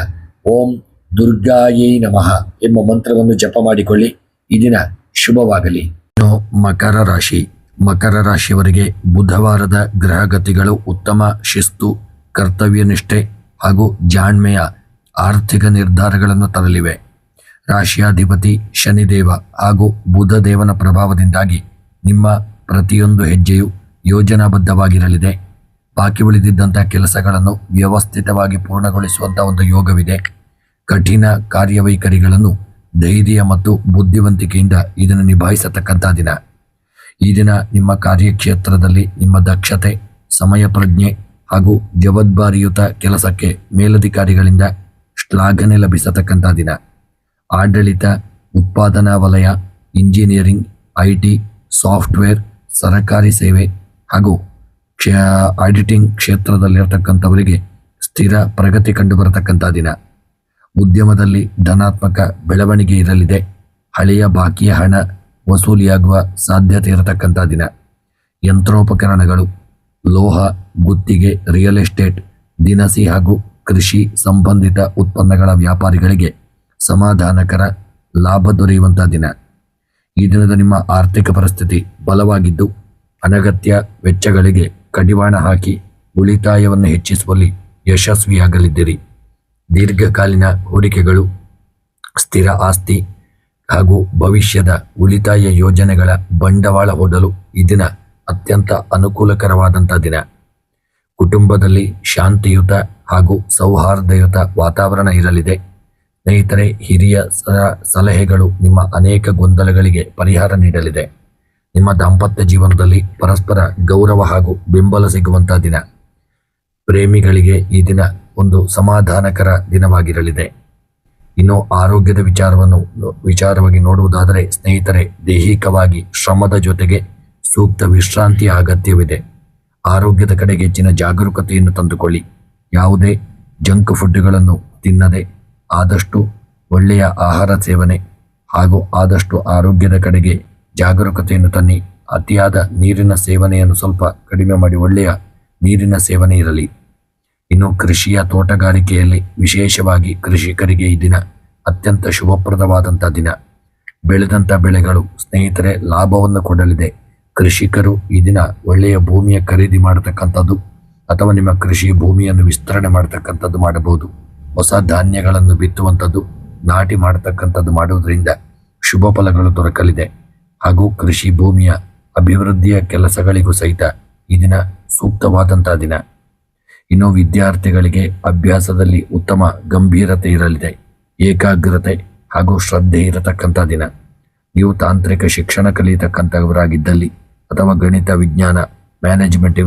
ಓಂ ದುರ್ಗಾಯೈ ನಮಃ ಎಂಬ ಮಂತ್ರವನ್ನು ಜಪ ಮಾಡಿಕೊಳ್ಳಿ. ಈ ದಿನ ಶುಭವಾಗಲಿ. ಇನ್ನು ಮಕರ ರಾಶಿ. ಮಕರ ರಾಶಿಯವರಿಗೆ ಬುಧವಾರದ ಗ್ರಹಗತಿಗಳು ಉತ್ತಮ ಶಿಸ್ತು, ಕರ್ತವ್ಯನಿಷ್ಠೆ ಹಾಗೂ ಜಾಣ್ಮೆಯ ಆರ್ಥಿಕ ನಿರ್ಧಾರಗಳನ್ನು ತರಲಿವೆ. ರಾಶಿಯಾಧಿಪತಿ ಶನಿದೇವ ಹಾಗೂ ಬುಧದೇವನ ಪ್ರಭಾವದಿಂದಾಗಿ ನಿಮ್ಮ ಪ್ರತಿಯೊಂದು ಹೆಜ್ಜೆಯು ಯೋಜನಾಬದ್ಧವಾಗಿರಲಿದೆ. ಬಾಕಿ ಉಳಿದಿದ್ದಂಥ ಕೆಲಸಗಳನ್ನು ವ್ಯವಸ್ಥಿತವಾಗಿ ಪೂರ್ಣಗೊಳಿಸುವಂಥ ಒಂದು ಯೋಗವಿದೆ. ಕಠಿಣ ಕಾರ್ಯವೈಖರಿಗಳನ್ನು ಧೈರ್ಯ ಮತ್ತು ಬುದ್ಧಿವಂತಿಕೆಯಿಂದ ಇದನ್ನು ನಿಭಾಯಿಸತಕ್ಕಂಥ ದಿನ. ಈ ದಿನ ನಿಮ್ಮ ಕಾರ್ಯಕ್ಷೇತ್ರದಲ್ಲಿ ನಿಮ್ಮ ದಕ್ಷತೆ, ಸಮಯ ಪ್ರಜ್ಞೆ ಹಾಗೂ ಜವಾಬ್ದಾರಿಯುತ ಕೆಲಸಕ್ಕೆ ಮೇಲಧಿಕಾರಿಗಳಿಂದ ಶ್ಲಾಘನೆ ಲಭಿಸತಕ್ಕಂಥ ದಿನ. ಆಡಳಿತ, ಉತ್ಪಾದನಾ ವಲಯ, ಇಂಜಿನಿಯರಿಂಗ್, IT, ಸಾಫ್ಟ್ವೇರ್, ಸರಕಾರಿ ಸೇವೆ ಹಾಗೂ ಆಡಿಟಿಂಗ್ ಕ್ಷೇತ್ರದಲ್ಲಿರತಕ್ಕಂಥವರಿಗೆ ಸ್ಥಿರ ಪ್ರಗತಿ ಕಂಡುಬರತಕ್ಕಂಥ ದಿನ. ಉದ್ಯಮದಲ್ಲಿ ಧನಾತ್ಮಕ ಬೆಳವಣಿಗೆ ಇರಲಿದೆ. ಹಳೆಯ ಬಾಕಿಯ ಹಣ ವಸೂಲಿಯಾಗುವ ಸಾಧ್ಯತೆ ಇರತಕ್ಕಂಥ ದಿನ. ಯಂತ್ರೋಪಕರಣಗಳು, ಲೋಹ, ಗುತ್ತಿಗೆ, ರಿಯಲ್ ಎಸ್ಟೇಟ್, ದಿನಸಿ ಹಾಗೂ ಕೃಷಿ ಸಂಬಂಧಿತ ಉತ್ಪನ್ನಗಳ ವ್ಯಾಪಾರಿಗಳಿಗೆ ಸಮಾಧಾನಕರ ಲಾಭ ದೊರೆಯುವಂಥ ದಿನ. ಈ ದಿನದ ನಿಮ್ಮ ಆರ್ಥಿಕ ಪರಿಸ್ಥಿತಿ ಬಲವಾಗಿದ್ದು ಅನಗತ್ಯ ವೆಚ್ಚಗಳಿಗೆ ಕಡಿವಾಣ ಹಾಕಿ ಉಳಿತಾಯವನ್ನು ಹೆಚ್ಚಿಸುವಲ್ಲಿ ಯಶಸ್ವಿಯಾಗಲಿದ್ದೀರಿ. ದೀರ್ಘಕಾಲೀನ ಹೂಡಿಕೆಗಳು, ಸ್ಥಿರ ಆಸ್ತಿ ಹಾಗೂ ಭವಿಷ್ಯದ ಉಳಿತಾಯ ಯೋಜನೆಗಳ ಬಂಡವಾಳ ಹೂಡಲು ಈ ದಿನ ಅತ್ಯಂತ ಅನುಕೂಲಕರವಾದಂಥ ದಿನ. ಕುಟುಂಬದಲ್ಲಿ ಶಾಂತಿಯುತ ಹಾಗೂ ಸೌಹಾರ್ದಯುತ ವಾತಾವರಣ ಇರಲಿದೆ. ಸ್ನೇಹಿತರೆ, ಹಿರಿಯ ಸಲಹೆಗಳು ನಿಮ್ಮ ಅನೇಕ ಗೊಂದಲಗಳಿಗೆ ಪರಿಹಾರ ನೀಡಲಿದೆ. ನಿಮ್ಮ ದಾಂಪತ್ಯ ಜೀವನದಲ್ಲಿ ಪರಸ್ಪರ ಗೌರವ ಹಾಗೂ ಬೆಂಬಲ ಸಿಗುವಂಥ ದಿನ. ಪ್ರೇಮಿಗಳಿಗೆ ಈ ದಿನ ಒಂದು ಸಮಾಧಾನಕರ ದಿನವಾಗಿರಲಿದೆ. ಇನ್ನು ಆರೋಗ್ಯದ ವಿಚಾರವಾಗಿ ನೋಡುವುದಾದರೆ ಸ್ನೇಹಿತರೆ, ದೈಹಿಕವಾಗಿ ಶ್ರಮದ ಜೊತೆಗೆ ಸೂಕ್ತ ವಿಶ್ರಾಂತಿಯ ಅಗತ್ಯವಿದೆ. ಆರೋಗ್ಯದ ಕಡೆಗೆ ಹೆಚ್ಚಿನ ಜಾಗರೂಕತೆಯನ್ನು ತಂದುಕೊಳ್ಳಿ. ಯಾವುದೇ ಜಂಕ್ ಫುಡ್ಗಳನ್ನು ತಿನ್ನದೆ ಆದಷ್ಟು ಒಳ್ಳೆಯ ಆಹಾರ ಸೇವನೆ ಹಾಗೂ ಆದಷ್ಟು ಆರೋಗ್ಯದ ಕಡೆಗೆ ಜಾಗರೂಕತೆಯನ್ನು ತನ್ನಿ. ಅತಿಯಾದ ನೀರಿನ ಸೇವನೆಯನ್ನು ಸ್ವಲ್ಪ ಕಡಿಮೆ ಮಾಡಿ ಒಳ್ಳೆಯ ನೀರಿನ ಸೇವನೆ ಇರಲಿ. ಇನ್ನು ಕೃಷಿಯ ತೋಟಗಾರಿಕೆಯಲ್ಲಿ ವಿಶೇಷವಾಗಿ ಕೃಷಿಕರಿಗೆ ಈ ದಿನ ಅತ್ಯಂತ ಶುಭಪ್ರದವಾದಂಥ ದಿನ. ಬೆಳೆದಂಥ ಬೆಳೆಗಳು ಸ್ನೇಹಿತರೆ ಲಾಭವನ್ನು ಕೊಡಲಿದೆ. ಕೃಷಿಕರು ಈ ದಿನ ಒಳ್ಳೆಯ ಭೂಮಿಯ ಖರೀದಿ ಮಾಡತಕ್ಕಂಥದ್ದು ಅಥವಾ ನಿಮ್ಮ ಕೃಷಿ ಭೂಮಿಯನ್ನು ವಿಸ್ತರಣೆ ಮಾಡತಕ್ಕಂಥದ್ದು ಮಾಡಬಹುದು. ಹೊಸ ಧಾನ್ಯಗಳನ್ನು ಬಿತ್ತುವಂಥದ್ದು, ನಾಟಿ ಮಾಡತಕ್ಕಂಥದ್ದು ಮಾಡುವುದರಿಂದ ಶುಭ ಫಲಗಳು ದೊರಕಲಿದೆ. ಹಾಗೂ ಕೃಷಿ ಭೂಮಿಯ ಅಭಿವೃದ್ಧಿಯ ಕೆಲಸಗಳಿಗೂ ಸಹಿತ ಈ ದಿನ ಸೂಕ್ತವಾದಂಥ ದಿನ. ಇನ್ನು ವಿದ್ಯಾರ್ಥಿಗಳಿಗೆ ಅಭ್ಯಾಸದಲ್ಲಿ ಉತ್ತಮ ಗಂಭೀರತೆ ಇರಲಿದೆ. ಏಕಾಗ್ರತೆ ಹಾಗೂ ಶ್ರದ್ಧೆ ಇರತಕ್ಕಂಥ ದಿನ. ನೀವು ತಾಂತ್ರಿಕ ಶಿಕ್ಷಣ ಕಲಿಯತಕ್ಕಂಥವರಾಗಿದ್ದಲ್ಲಿ ಅಥವಾ ಗಣಿತ, ವಿಜ್ಞಾನ, ಮ್ಯಾನೇಜ್ಮೆಂಟ್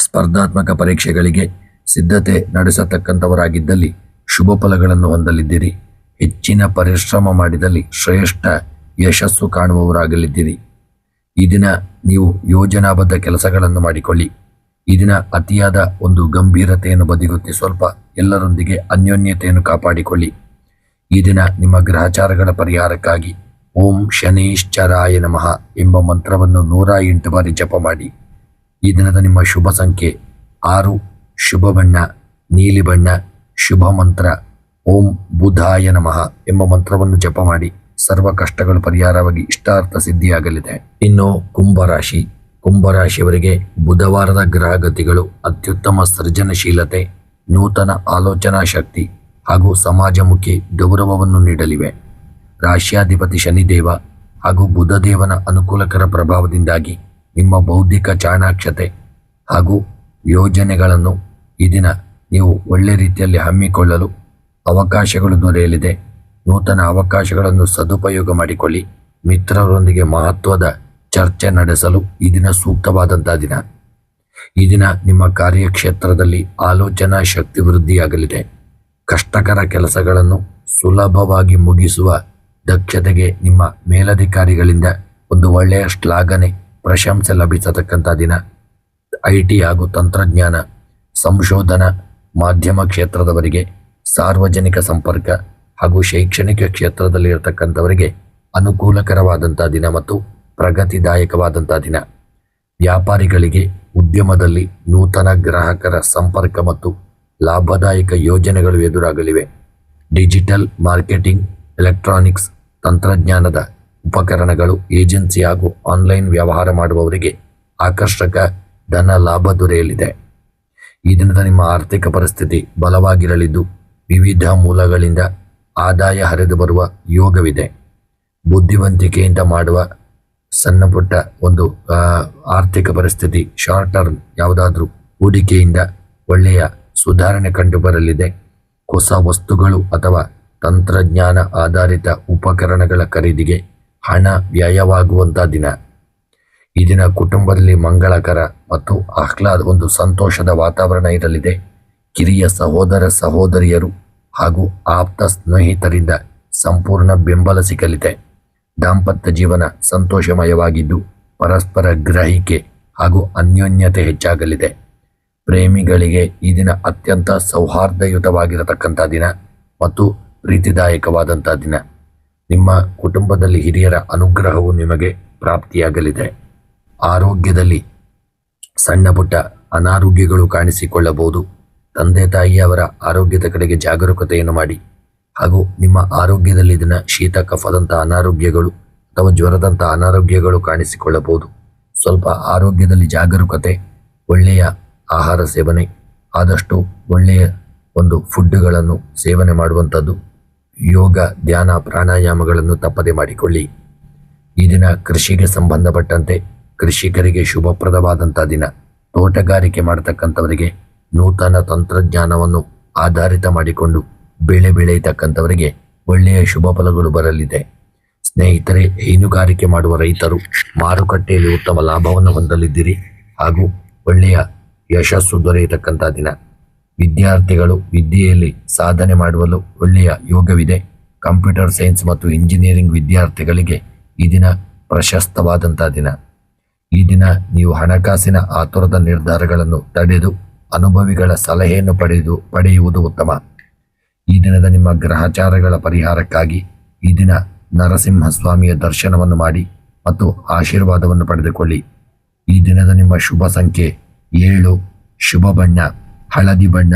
ಸ್ಪರ್ಧಾತ್ಮಕ ಪರೀಕ್ಷೆಗಳಿಗೆ ಸಿದ್ಧತೆ ನಡೆಸತಕ್ಕಂಥವರಾಗಿದ್ದಲ್ಲಿ ಶುಭ ಫಲಗಳನ್ನು ಹೊಂದಲಿದ್ದೀರಿ. ಹೆಚ್ಚಿನ ಪರಿಶ್ರಮ ಮಾಡಿದಲ್ಲಿ ಶ್ರೇಷ್ಠ ಯಶಸ್ಸು ಕಾಣುವವರಾಗಲಿದ್ದೀರಿ. ಈ ದಿನ ನೀವು ಯೋಜನಾಬದ್ಧ ಕೆಲಸಗಳನ್ನು ಮಾಡಿಕೊಳ್ಳಿ. ಈ ದಿನ ಅತಿಯಾದ ಒಂದು ಗಂಭೀರತೆಯನ್ನು ಬದಿಗೊತ್ತಿ ಸ್ವಲ್ಪ ಎಲ್ಲರೊಂದಿಗೆ ಅನ್ಯೋನ್ಯತೆಯನ್ನು ಕಾಪಾಡಿಕೊಳ್ಳಿ. ಈ ದಿನ ನಿಮ್ಮ ಗ್ರಹಚಾರಗಳ ಪರಿಹಾರಕ್ಕಾಗಿ ಓಂ ಶನೀಶ್ಚರಾಯ ನಮಃ ಎಂಬ ಮಂತ್ರವನ್ನು 108 ಬಾರಿ ಜಪ ಮಾಡಿ. ಈ ದಿನದ ನಿಮ್ಮ ಶುಭ ಸಂಖ್ಯೆ 6, ಶುಭ ಬಣ್ಣ ನೀಲಿ ಬಣ್ಣ, ಶುಭ ಮಂತ್ರ ಓಂ ಬುಧಾಯ ನಮಃ ಎಂಬ ಮಂತ್ರವನ್ನು ಜಪ ಮಾಡಿ. ಸರ್ವ ಕಷ್ಟಗಳು ಪರಿಹಾರವಾಗಿ ಇಷ್ಟಾರ್ಥ ಸಿದ್ಧಿಯಾಗಲಿದೆ. ಇನ್ನು ಕುಂಭರಾಶಿ. ಕುಂಭರಾಶಿಯವರಿಗೆ ಬುಧವಾರದ ಗ್ರಹಗತಿಗಳು ಅತ್ಯುತ್ತಮ ಸೃಜನಶೀಲತೆ, ನೂತನ ಆಲೋಚನಾ ಶಕ್ತಿ ಹಾಗೂ ಸಮಾಜಮುಖಿ ಗೌರವವನ್ನು ನೀಡಲಿವೆ. ರಾಶ್ಯಾಧಿಪತಿ ಶನಿದೇವ ಹಾಗೂ ಬುಧದೇವನ ಅನುಕೂಲಕರ ಪ್ರಭಾವದಿಂದಾಗಿ ನಿಮ್ಮ ಬೌದ್ಧಿಕ ಚಾಣಾಕ್ಷತೆ ಹಾಗೂ ಯೋಜನೆಗಳನ್ನು ಈ ದಿನ ನೀವು ಒಳ್ಳೆ ರೀತಿಯಲ್ಲಿ ಹಮ್ಮಿಕೊಳ್ಳಲು ಅವಕಾಶಗಳು ದೊರೆಯಲಿದೆ. ನೂತನ ಅವಕಾಶಗಳನ್ನು ಸದುಪಯೋಗ ಮಾಡಿಕೊಳ್ಳಿ. ಮಿತ್ರರೊಂದಿಗೆ ಮಹತ್ವದ ಚರ್ಚೆ ನಡೆಸಲು ಈ ದಿನ ಸೂಕ್ತವಾದಂಥ ದಿನ. ಈ ದಿನ ನಿಮ್ಮ ಕಾರ್ಯಕ್ಷೇತ್ರದಲ್ಲಿ ಆಲೋಚನಾ ಶಕ್ತಿ ವೃದ್ಧಿಯಾಗಲಿದೆ. ಕಷ್ಟಕರ ಕೆಲಸಗಳನ್ನು ಸುಲಭವಾಗಿ ಮುಗಿಸುವ ದಕ್ಷತೆಗೆ ನಿಮ್ಮ ಮೇಲಧಿಕಾರಿಗಳಿಂದ ಒಂದು ಒಳ್ಳೆಯ ಶ್ಲಾಘನೆ, ಪ್ರಶಂಸೆ ಲಭಿಸತಕ್ಕಂಥ ದಿನ. IT ಹಾಗೂ ತಂತ್ರಜ್ಞಾನ, ಸಂಶೋಧನಾ, ಮಾಧ್ಯಮ ಕ್ಷೇತ್ರದವರಿಗೆ, ಸಾರ್ವಜನಿಕ ಸಂಪರ್ಕ ಹಾಗೂ ಶೈಕ್ಷಣಿಕ ಕ್ಷೇತ್ರದಲ್ಲಿ ಇರತಕ್ಕಂಥವರಿಗೆ ಅನುಕೂಲಕರವಾದಂಥ ದಿನ ಮತ್ತು ಪ್ರಗತಿದಾಯಕವಾದಂಥ ದಿನ. ವ್ಯಾಪಾರಿಗಳಿಗೆ ಉದ್ಯಮದಲ್ಲಿ ನೂತನ ಗ್ರಾಹಕರ ಸಂಪರ್ಕ ಮತ್ತು ಲಾಭದಾಯಕ ಯೋಜನೆಗಳು ಎದುರಾಗಲಿವೆ. ಡಿಜಿಟಲ್ ಮಾರ್ಕೆಟಿಂಗ್, ಎಲೆಕ್ಟ್ರಾನಿಕ್ಸ್, ತಂತ್ರಜ್ಞಾನದ ಉಪಕರಣಗಳು, ಏಜೆನ್ಸಿ ಹಾಗೂ ಆನ್ಲೈನ್ ವ್ಯವಹಾರ ಮಾಡುವವರಿಗೆ ಆಕರ್ಷಕ ಧನ ಲಾಭ ದೊರೆಯಲಿದೆ. ಈ ದಿನದ ನಿಮ್ಮ ಆರ್ಥಿಕ ಪರಿಸ್ಥಿತಿ ಬಲವಾಗಿರಲಿದ್ದು ವಿವಿಧ ಮೂಲಗಳಿಂದ ಆದಾಯ ಹರಿದು ಬರುವ ಯೋಗವಿದೆ. ಬುದ್ಧಿವಂತಿಕೆಯಿಂದ ಮಾಡುವ ಸಣ್ಣ ಪುಟ್ಟ ಒಂದು ಆರ್ಥಿಕ ಪರಿಸ್ಥಿತಿ, ಶಾರ್ಟ್ ಟರ್ಮ್ ಯಾವುದಾದ್ರೂ ಹೂಡಿಕೆಯಿಂದ ಒಳ್ಳೆಯ ಸುಧಾರಣೆ ಕಂಡುಬರಲಿದೆ. ಹೊಸ ವಸ್ತುಗಳು ಅಥವಾ ತಂತ್ರಜ್ಞಾನ ಆಧಾರಿತ ಉಪಕರಣಗಳ ಖರೀದಿಗೆ ಹಣ ವ್ಯಯವಾಗುವಂಥ ದಿನ. ಈ ದಿನ ಕುಟುಂಬದಲ್ಲಿ ಮಂಗಳಕರ ಮತ್ತು ಒಂದು ಸಂತೋಷದ ವಾತಾವರಣ ಇರಲಿದೆ. ಕಿರಿಯ ಸಹೋದರ ಸಹೋದರಿಯರು ಹಾಗೂ ಆಪ್ತ ಸ್ನೇಹಿತರಿಂದ ಸಂಪೂರ್ಣ ಬೆಂಬಲ ಸಿಗಲಿದೆ. ದಾಂಪತ್ಯ ಜೀವನ ಸಂತೋಷಮಯವಾಗಿದ್ದು ಪರಸ್ಪರ ಗ್ರಹಿಕೆ ಹಾಗೂ ಅನ್ಯೋನ್ಯತೆ ಹೆಚ್ಚಾಗಲಿದೆ. ಪ್ರೇಮಿಗಳಿಗೆ ಈ ದಿನ ಅತ್ಯಂತ ಸೌಹಾರ್ದಯುತವಾಗಿರತಕ್ಕಂಥ ದಿನ ಮತ್ತು ಪ್ರೀತಿದಾಯಕವಾದಂಥ ದಿನ. ನಿಮ್ಮ ಕುಟುಂಬದಲ್ಲಿ ಹಿರಿಯರ ಅನುಗ್ರಹವು ನಿಮಗೆ ಪ್ರಾಪ್ತಿಯಾಗಲಿದೆ. ಆರೋಗ್ಯದಲ್ಲಿ ಸಣ್ಣ ಪುಟ್ಟ ಅನಾರೋಗ್ಯಗಳು ಕಾಣಿಸಿಕೊಳ್ಳಬಹುದು. ತಂದೆ ತಾಯಿಯವರ ಆರೋಗ್ಯದ ಕಡೆಗೆ ಜಾಗರೂಕತೆಯನ್ನು ಮಾಡಿ. ಹಾಗೂ ನಿಮ್ಮ ಆರೋಗ್ಯದಲ್ಲಿ ದಿನ ಶೀತ ಕಫದಂಥ ಅನಾರೋಗ್ಯಗಳು ಅಥವಾ ಜ್ವರದಂಥ ಅನಾರೋಗ್ಯಗಳು ಕಾಣಿಸಿಕೊಳ್ಳಬಹುದು. ಸ್ವಲ್ಪ ಆರೋಗ್ಯದಲ್ಲಿ ಜಾಗರೂಕತೆ, ಒಳ್ಳೆಯ ಆಹಾರ ಸೇವನೆ, ಆದಷ್ಟು ಒಳ್ಳೆಯ ಒಂದು ಫುಡ್ಗಳನ್ನು ಸೇವನೆ ಮಾಡುವಂಥದ್ದು, ಯೋಗ, ಧ್ಯಾನ, ಪ್ರಾಣಾಯಾಮಗಳನ್ನು ತಪ್ಪದೆ ಮಾಡಿಕೊಳ್ಳಿ. ಈ ದಿನ ಕೃಷಿಗೆ ಸಂಬಂಧಪಟ್ಟಂತೆ ಕೃಷಿಕರಿಗೆ ಶುಭಪ್ರದವಾದಂಥ ದಿನ. ತೋಟಗಾರಿಕೆ ಮಾಡತಕ್ಕಂಥವರಿಗೆ ನೂತನ ತಂತ್ರಜ್ಞಾನವನ್ನು ಆಧಾರಿತ ಮಾಡಿಕೊಂಡು ಬೆಳೆ ಬೆಳೆಯತಕ್ಕಂಥವರಿಗೆ ಒಳ್ಳೆಯ ಶುಭ ಫಲಗಳು ಬರಲಿದೆ. ಸ್ನೇಹಿತರೆ, ಹೈನುಗಾರಿಕೆ ಮಾಡುವ ರೈತರು ಮಾರುಕಟ್ಟೆಯಲ್ಲಿ ಉತ್ತಮ ಲಾಭವನ್ನು ಹೊಂದಲಿದ್ದೀರಿ ಹಾಗೂ ಒಳ್ಳೆಯ ಯಶಸ್ಸು ದೊರೆಯತಕ್ಕಂಥ ದಿನ. ವಿದ್ಯಾರ್ಥಿಗಳು ವಿದ್ಯೆಯಲ್ಲಿ ಸಾಧನೆ ಮಾಡುವಲು ಒಳ್ಳೆಯ ಯೋಗವಿದೆ. ಕಂಪ್ಯೂಟರ್ ಸೈನ್ಸ್ ಮತ್ತು ಇಂಜಿನಿಯರಿಂಗ್ ವಿದ್ಯಾರ್ಥಿಗಳಿಗೆ ಈ ದಿನ ಪ್ರಶಸ್ತವಾದಂಥ ದಿನ. ಈ ದಿನ ನೀವು ಹಣಕಾಸಿನ ಆತುರದ ನಿರ್ಧಾರಗಳನ್ನು ತಡೆದು ಅನುಭವಿಗಳ ಸಲಹೆಯನ್ನು ಪಡೆಯುವುದು ಉತ್ತಮ. ಈ ದಿನದ ನಿಮ್ಮ ಗ್ರಹಚಾರಗಳ ಪರಿಹಾರಕ್ಕಾಗಿ ಈ ದಿನ ನರಸಿಂಹಸ್ವಾಮಿಯ ದರ್ಶನವನ್ನು ಮಾಡಿ ಮತ್ತು ಆಶೀರ್ವಾದವನ್ನು ಪಡೆದುಕೊಳ್ಳಿ. ಈ ದಿನದ ನಿಮ್ಮ ಶುಭ ಸಂಖ್ಯೆ 7, ಶುಭ ಬಣ್ಣ ಹಳದಿ ಬಣ್ಣ,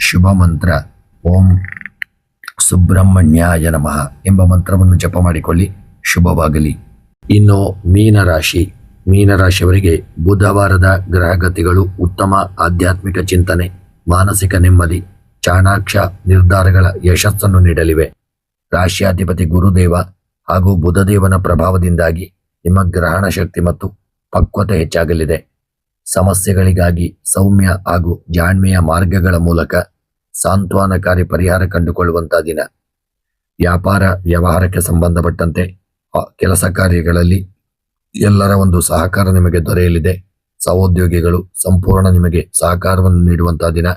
ಶುಭ ಮಂತ್ರ ಓಂ ಸುಬ್ರಹ್ಮಣ್ಯಾಯ ನಮಃ ಎಂಬ ಮಂತ್ರವನ್ನು ಜಪ ಮಾಡಿಕೊಳ್ಳಿ. ಶುಭವಾಗಲಿ. ಇನ್ನು ಮೀನರಾಶಿಯವರಿಗೆ ಬುಧವಾರದ ಗ್ರಹಗತಿಗಳು ಉತ್ತಮ ಆಧ್ಯಾತ್ಮಿಕ ಚಿಂತನೆ, ಮಾನಸಿಕ ನೆಮ್ಮದಿ, ಚಾಣಾಕ್ಷ ನಿರ್ಧಾರಗಳ ಯಶಸ್ಸನ್ನು ನೀಡಲಿವೆ. ರಾಶ್ಯಾಧಿಪತಿ ಗುರುದೇವ ಹಾಗೂ ಬುಧದೇವನ ಪ್ರಭಾವದಿಂದಾಗಿ ನಿಮ್ಮ ಗ್ರಹಣ ಶಕ್ತಿ ಮತ್ತು ಪಕ್ವತೆ ಹೆಚ್ಚಾಗಲಿದೆ. ಸಮಸ್ಯೆಗಳಿಗಾಗಿ ಸೌಮ್ಯ ಹಾಗೂ ಜಾಣ್ಮೆಯ ಮಾರ್ಗಗಳ ಮೂಲಕ ಸಾಂತ್ವನಕಾರಿ ಪರಿಹಾರ ಕಂಡುಕೊಳ್ಳುವಂಥ ದಿನ. ವ್ಯಾಪಾರ ವ್ಯವಹಾರಕ್ಕೆ ಸಂಬಂಧಪಟ್ಟಂತೆ ಕೆಲಸ ಕಾರ್ಯಗಳಲ್ಲಿ ಎಲ್ಲರ ಒಂದು ಸಹಕಾರ ನಿಮಗೆ ದೊರೆಯಲಿದೆ. ಸಹೋದ್ಯೋಗಿಗಳು ಸಂಪೂರ್ಣ ನಿಮಗೆ ಸಹಕಾರವನ್ನು ನೀಡುವಂತಹ ದಿನ.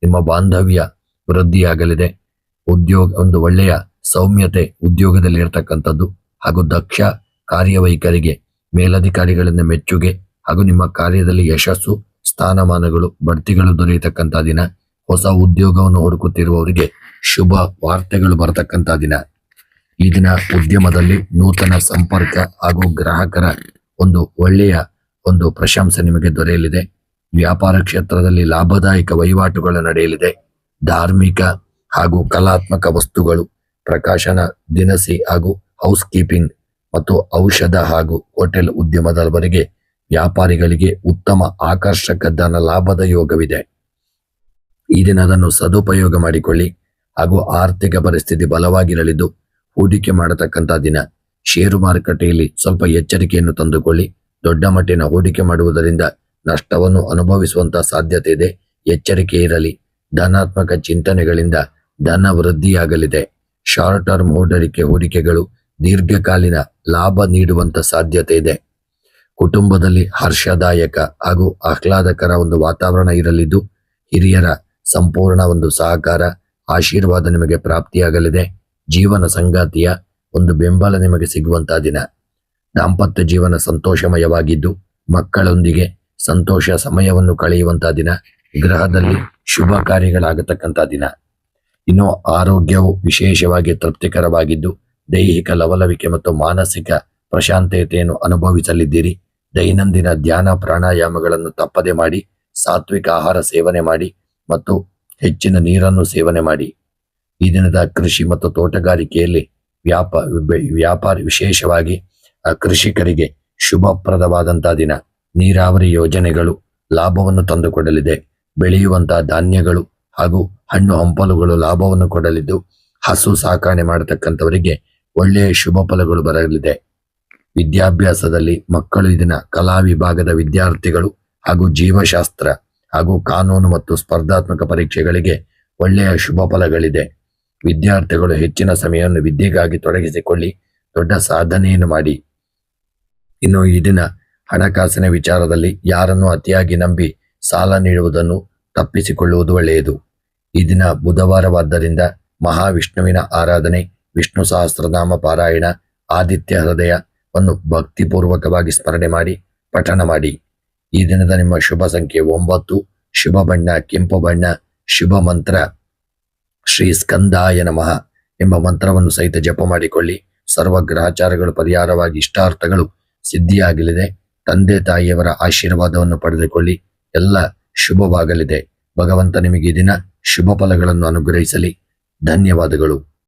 ನಿಮ್ಮ ಬಾಂಧವ್ಯ ವೃದ್ಧಿಯಾಗಲಿದೆ. ಒಂದು ಒಳ್ಳೆಯ ಸೌಮ್ಯತೆ ಉದ್ಯೋಗದಲ್ಲಿ ಇರತಕ್ಕಂಥದ್ದು ಹಾಗೂ ದಕ್ಷ ಕಾರ್ಯವೈಖರಿಗೆ ಮೇಲಧಿಕಾರಿಗಳಿಂದ ಮೆಚ್ಚುಗೆ ಹಾಗೂ ನಿಮ್ಮ ಕಾರ್ಯದಲ್ಲಿ ಯಶಸ್ಸು, ಸ್ಥಾನಮಾನಗಳು, ಬಡ್ತಿಗಳು ದೊರೆಯತಕ್ಕಂಥ ದಿನ. ಹೊಸ ಉದ್ಯೋಗವನ್ನು ಹುಡುಕುತ್ತಿರುವವರಿಗೆ ಶುಭ ವಾರ್ತೆಗಳು ಬರತಕ್ಕಂಥ ದಿನ. ಈ ದಿನ ಉದ್ಯಮದಲ್ಲಿ ನೂತನ ಸಂಪರ್ಕ ಹಾಗೂ ಗ್ರಾಹಕರ ಒಂದು ಒಳ್ಳೆಯ ಪ್ರಶಂಸೆ ನಿಮಗೆ ದೊರೆಯಲಿದೆ. ವ್ಯಾಪಾರ ಕ್ಷೇತ್ರದಲ್ಲಿ ಲಾಭದಾಯಕ ವಹಿವಾಟುಗಳು ನಡೆಯಲಿದೆ. ಧಾರ್ಮಿಕ ಹಾಗೂ ಕಲಾತ್ಮಕ ವಸ್ತುಗಳು, ಪ್ರಕಾಶನ, ದಿನಸಿ ಹಾಗೂ ಹೌಸ್ ಕೀಪಿಂಗ್ ಮತ್ತು ಔಷಧ ಹಾಗೂ ಹೋಟೆಲ್ ಉದ್ಯಮದವರೆಗೆ ವ್ಯಾಪಾರಿಗಳಿಗೆ ಉತ್ತಮ ಆಕರ್ಷಕ ಧನ ಲಾಭದ ಯೋಗವಿದೆ. ಈ ದಿನ ಅದನ್ನು ಸದುಪಯೋಗ ಮಾಡಿಕೊಳ್ಳಿ ಹಾಗೂ ಆರ್ಥಿಕ ಪರಿಸ್ಥಿತಿ ಬಲವಾಗಿರಲಿದ್ದು ಹೂಡಿಕೆ ಮಾಡತಕ್ಕಂಥ ದಿನ. ಷೇರು ಮಾರುಕಟ್ಟೆಯಲ್ಲಿ ಸ್ವಲ್ಪ ಎಚ್ಚರಿಕೆಯನ್ನು ತಂದುಕೊಳ್ಳಿ. ದೊಡ್ಡ ಮಟ್ಟಿನ ಹೂಡಿಕೆ ಮಾಡುವುದರಿಂದ ನಷ್ಟವನ್ನು ಅನುಭವಿಸುವಂತಹ ಸಾಧ್ಯತೆ ಇದೆ. ಎಚ್ಚರಿಕೆ ಇರಲಿ. ಧನಾತ್ಮಕ ಚಿಂತನೆಗಳಿಂದ ಧನ ವೃದ್ಧಿಯಾಗಲಿದೆ. ಶಾರ್ಟ್ ಟರ್ಮ್ ಹೂಡಿಕೆಗಳು ದೀರ್ಘಕಾಲೀನ ಲಾಭ ನೀಡುವಂತ ಸಾಧ್ಯತೆ ಇದೆ. ಕುಟುಂಬದಲ್ಲಿ ಹರ್ಷದಾಯಕ ಹಾಗೂ ಆಹ್ಲಾದಕರ ಒಂದು ವಾತಾವರಣ ಇರಲಿದ್ದು, ಹಿರಿಯರ ಸಂಪೂರ್ಣ ಒಂದು ಸಹಕಾರ, ಆಶೀರ್ವಾದ ನಿಮಗೆ ಪ್ರಾಪ್ತಿಯಾಗಲಿದೆ. ಜೀವನ ಸಂಗಾತಿಯ ಒಂದು ಬೆಂಬಲ ನಿಮಗೆ ಸಿಗುವಂತಹ ದಿನ. ದಾಂಪತ್ಯ ಜೀವನ ಸಂತೋಷಮಯವಾಗಿದ್ದು, ಮಕ್ಕಳೊಂದಿಗೆ ಸಂತೋಷ ಸಮಯವನ್ನು ಕಳೆಯುವಂತಹ ದಿನ. ಗೃಹದಲ್ಲಿ ಶುಭ ಕಾರ್ಯಗಳಾಗತಕ್ಕಂಥ ದಿನ. ಇನ್ನು ಆರೋಗ್ಯವು ವಿಶೇಷವಾಗಿ ತೃಪ್ತಿಕರವಾಗಿದ್ದು, ದೈಹಿಕ ಲವಲವಿಕೆ ಮತ್ತು ಮಾನಸಿಕ ಪ್ರಶಾಂತತೆಯನ್ನು ಅನುಭವಿಸಲಿದ್ದೀರಿ. ದೈನಂದಿನ ಧ್ಯಾನ ಪ್ರಾಣಾಯಾಮಗಳನ್ನು ತಪ್ಪದೆ ಮಾಡಿ, ಸಾತ್ವಿಕ ಆಹಾರ ಸೇವನೆ ಮಾಡಿ ಮತ್ತು ಹೆಚ್ಚಿನ ನೀರನ್ನು ಸೇವನೆ ಮಾಡಿ. ಈ ದಿನದ ಕೃಷಿ ಮತ್ತು ತೋಟಗಾರಿಕೆಯಲ್ಲಿ ವ್ಯಾಪಾರ ವಿಶೇಷವಾಗಿ ಕೃಷಿಕರಿಗೆ ಶುಭಪ್ರದವಾದಂತಹ ದಿನ. ನೀರಾವರಿ ಯೋಜನೆಗಳು ಲಾಭವನ್ನು ತಂದುಕೊಡಲಿದೆ. ಬೆಳೆಯುವಂತಹ ಧಾನ್ಯಗಳು ಹಾಗೂ ಹಣ್ಣು ಹಂಪಲುಗಳು ಲಾಭವನ್ನು ಕೊಡಲಿದ್ದು, ಹಸು ಸಾಕಣೆ ಮಾಡತಕ್ಕಂಥವರಿಗೆ ಒಳ್ಳೆಯ ಶುಭ ಫಲಗಳು ಬರಲಿದೆ. ವಿದ್ಯಾಭ್ಯಾಸದಲ್ಲಿ ಮಕ್ಕಳು ಈ ದಿನ ಕಲಾ ವಿಭಾಗದ ವಿದ್ಯಾರ್ಥಿಗಳು ಹಾಗೂ ಜೀವಶಾಸ್ತ್ರ ಹಾಗೂ ಕಾನೂನು ಮತ್ತು ಸ್ಪರ್ಧಾತ್ಮಕ ಪರೀಕ್ಷೆಗಳಿಗೆ ಒಳ್ಳೆಯ ಶುಭ ಫಲಗಳಿದೆ. ವಿದ್ಯಾರ್ಥಿಗಳು ಹೆಚ್ಚಿನ ಸಮಯವನ್ನು ವಿದ್ಯೆಗಾಗಿ ತೊಡಗಿಸಿಕೊಳ್ಳಿ, ದೊಡ್ಡ ಸಾಧನೆಯನ್ನು ಮಾಡಿ. ಇನ್ನು ಈ ದಿನ ಹಣಕಾಸಿನ ವಿಚಾರದಲ್ಲಿ ಯಾರನ್ನು ಅತಿಯಾಗಿ ನಂಬಿ ಸಾಲ ನೀಡುವುದನ್ನು ತಪ್ಪಿಸಿಕೊಳ್ಳುವುದು ಒಳ್ಳೆಯದು. ಈ ದಿನ ಬುಧವಾರವಾದ್ದರಿಂದ ಮಹಾವಿಷ್ಣುವಿನ ಆರಾಧನೆ, ವಿಷ್ಣು ಸಹಸ್ರನಾಮ ಪಾರಾಯಣ, ಆದಿತ್ಯ ಹೃದಯವನ್ನು ಭಕ್ತಿಪೂರ್ವಕವಾಗಿ ಸ್ಮರಣೆ ಮಾಡಿ ಪಠಣ ಮಾಡಿ. ಈ ದಿನದ ನಿಮ್ಮ ಶುಭ ಸಂಖ್ಯೆ 9, ಶುಭ ಬಣ್ಣ ಕೆಂಪು ಬಣ್ಣ, ಶುಭ ಮಂತ್ರ ಶ್ರೀ ಸ್ಕಂದಾಯ ನಮಃ ಎಂಬ ಮಂತ್ರವನ್ನು ಸಹಿತ ಜಪ ಮಾಡಿಕೊಳ್ಳಿ. ಸರ್ವಗ್ರಹಚಾರಗಳು ಪರಿಹಾರವಾಗಿ ಇಷ್ಟಾರ್ಥಗಳು ಸಿದ್ಧಿಯಾಗಲಿದೆ. ತಂದೆ ತಾಯಿಯವರ ಆಶೀರ್ವಾದವನ್ನು ಪಡೆದುಕೊಳ್ಳಿ, ಎಲ್ಲ ಶುಭವಾಗಲಿದೆ. ಭಗವಂತ ನಿಮಗೆ ಈ ದಿನ ಶುಭ ಫಲಗಳನ್ನು ಅನುಗ್ರಹಿಸಲಿ. ಧನ್ಯವಾದಗಳು.